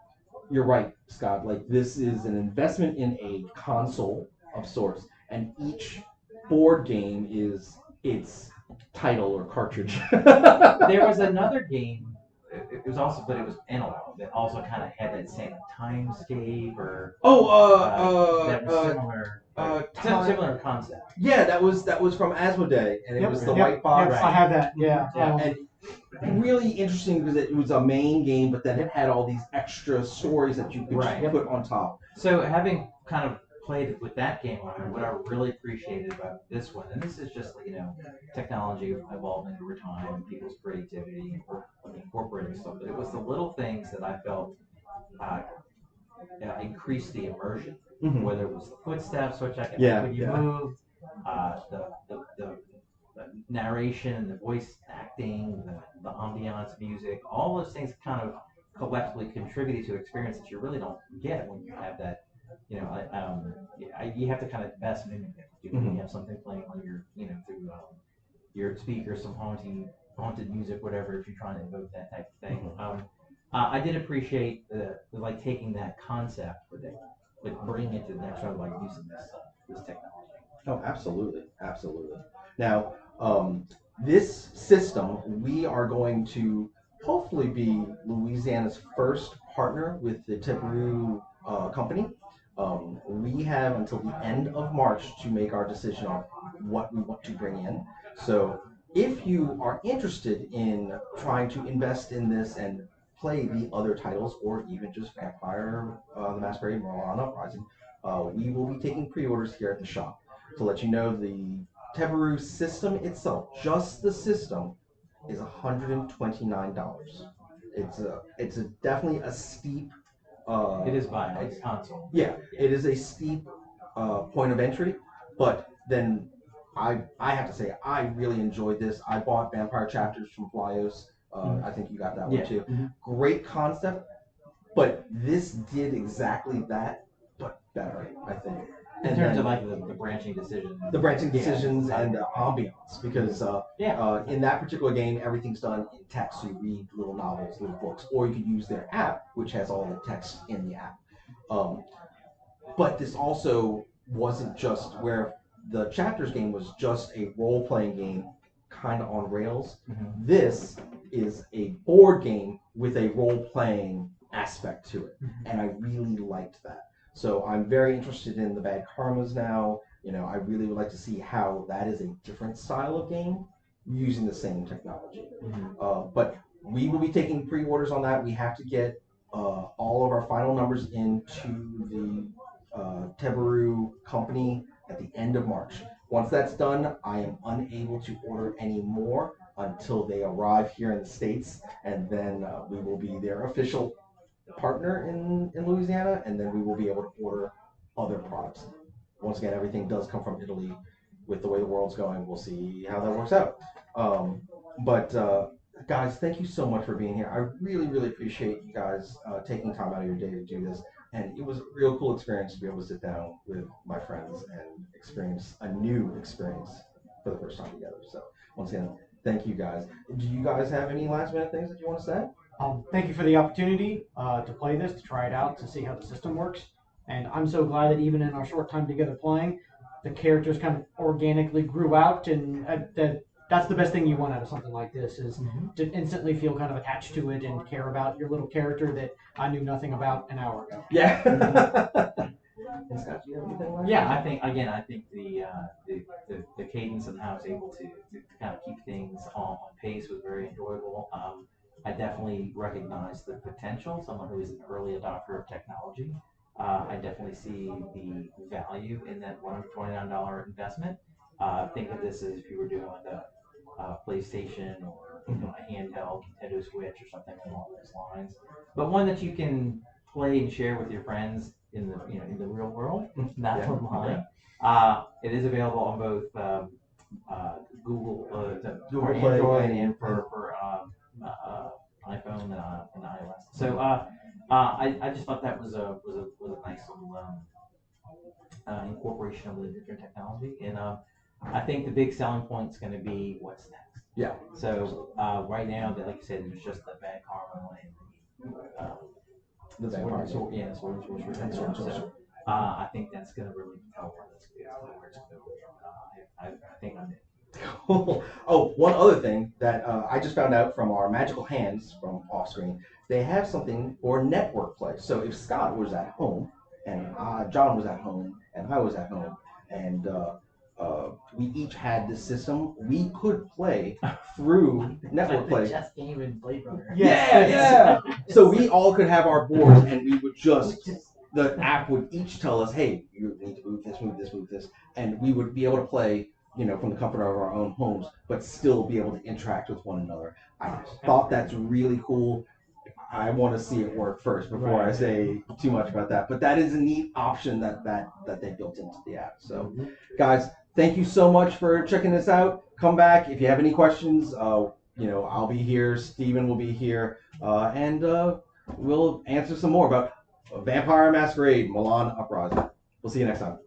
You're right, Scott. Like, this is an investment in a console of sorts, and each board game is its title or cartridge. There was another game. It was also, but it was analog. That also kind of had that same timescape or that was similar concept. Yeah, that was from Asmodee, and it was the white box. Yep, I have that. Yeah. And really interesting because it was a main game, but then it had all these extra stories that you could put on top. So having kind of played with that game on it, what I really appreciated about this one, and this is just technology evolving over time and people's creativity and incorporating stuff, but it was the little things that I felt uh, increased the immersion. Mhm. Whether it was the footsteps, which I can Yeah, make when you yeah. move, the narration and the voice acting, the ambiance music, all those things kind of collectively contributed to an experience that you really don't get when you have that. You have to kind of best mimic it. You have something playing on your, through your speakers, some haunted music, whatever, if you're trying to invoke that type of thing. I did appreciate like taking that concept, but bringing it to the next level, like using this technology. Oh, absolutely, absolutely. Now, this system, we are going to hopefully be Louisiana's first partner with the Tebru company. We have until the end of March to make our decision on what we want to bring in. So, if you are interested in trying to invest in this and play the other titles, or even just Vampire, the Masquerade, Milan Uprising, we will be taking pre-orders here at the shop. To let you know, the Tebru system itself, just the system, is $129. It's definitely a steep. It is by a console. Yeah, it is a steep point of entry, but then I have to say I really enjoyed this. I bought Vampire Chapters from Flyos. I think you got that one too. Great concept, but this did exactly that, but better, I think. In terms of like the branching decisions. The branching decisions and the ambiance, because in that particular game, everything's done in text. So you read little novels, little books, or you could use their app, which has all the text in the app. But this also wasn't just where the Chapters game was just a role-playing game, kind of on rails. This is a board game with a role-playing aspect to it, and I really liked that. So I'm very interested in the Bad Karmas now. I really would like to see how that is a different style of game using the same technology. But we will be taking pre-orders on that. We have to get all of our final numbers into the Tebru company at the end of March. Once that's done, I am unable to order any more until they arrive here in the States, and then we will be their official partner in Louisiana, and then we will be able to order other products. Once again, everything does come from Italy. With the way the world's going, we'll see how that works out. But guys, thank you so much for being here. I really, really appreciate you guys taking time out of your day to do this. And it was a real cool experience to be able to sit down with my friends and experience a new experience for the first time together. So once again, thank you guys. Do you guys have any last minute things that you want to say? Thank you for the opportunity to play this, to try it out, to see how the system works. And I'm so glad that even in our short time together playing, the characters kind of organically grew out, and that's the best thing you want out of something like this, is to instantly feel kind of attached to it and care about your little character that I knew nothing about an hour ago. Yeah. Yeah, I think the cadence and how I was able to kind of keep things on pace was very enjoyable. I definitely recognize the potential. Someone who is an early adopter of technology, I definitely see the value in that $129 investment. Think of this as if you were doing like a PlayStation or a handheld Nintendo Switch or something along those lines, but one that you can play and share with your friends in the real world, not online. It is available on both Google for Play Android and for iPhone and iOS. So I just thought that was a nice little incorporation of the different technology, and I think the big selling point is going to be what's next. Yeah. So right now, like you said, there's just the Bad Karma and The Vampire. Sword and Sorcerer. So I think that's going to really help where it's going to go. I think I'm it. Oh, one other thing that I just found out from our magical hands from off screen, they have something for network play. So if Scott was at home and John was at home and I was at home and we each had this system, we could play through network play. Chess game and Blade Runner. Yeah. So we all could have our boards and we would just the app would each tell us, hey, you need to move this, and we would be able to play, from the comfort of our own homes, but still be able to interact with one another. I thought that's really cool. I want to see it work first before I say too much about that. But that is a neat option that they built into the app. So, guys, thank you so much for checking this out. Come back if you have any questions. I'll be here. Steven will be here, and we'll answer some more about Vampire Masquerade, Milan Uprising. We'll see you next time.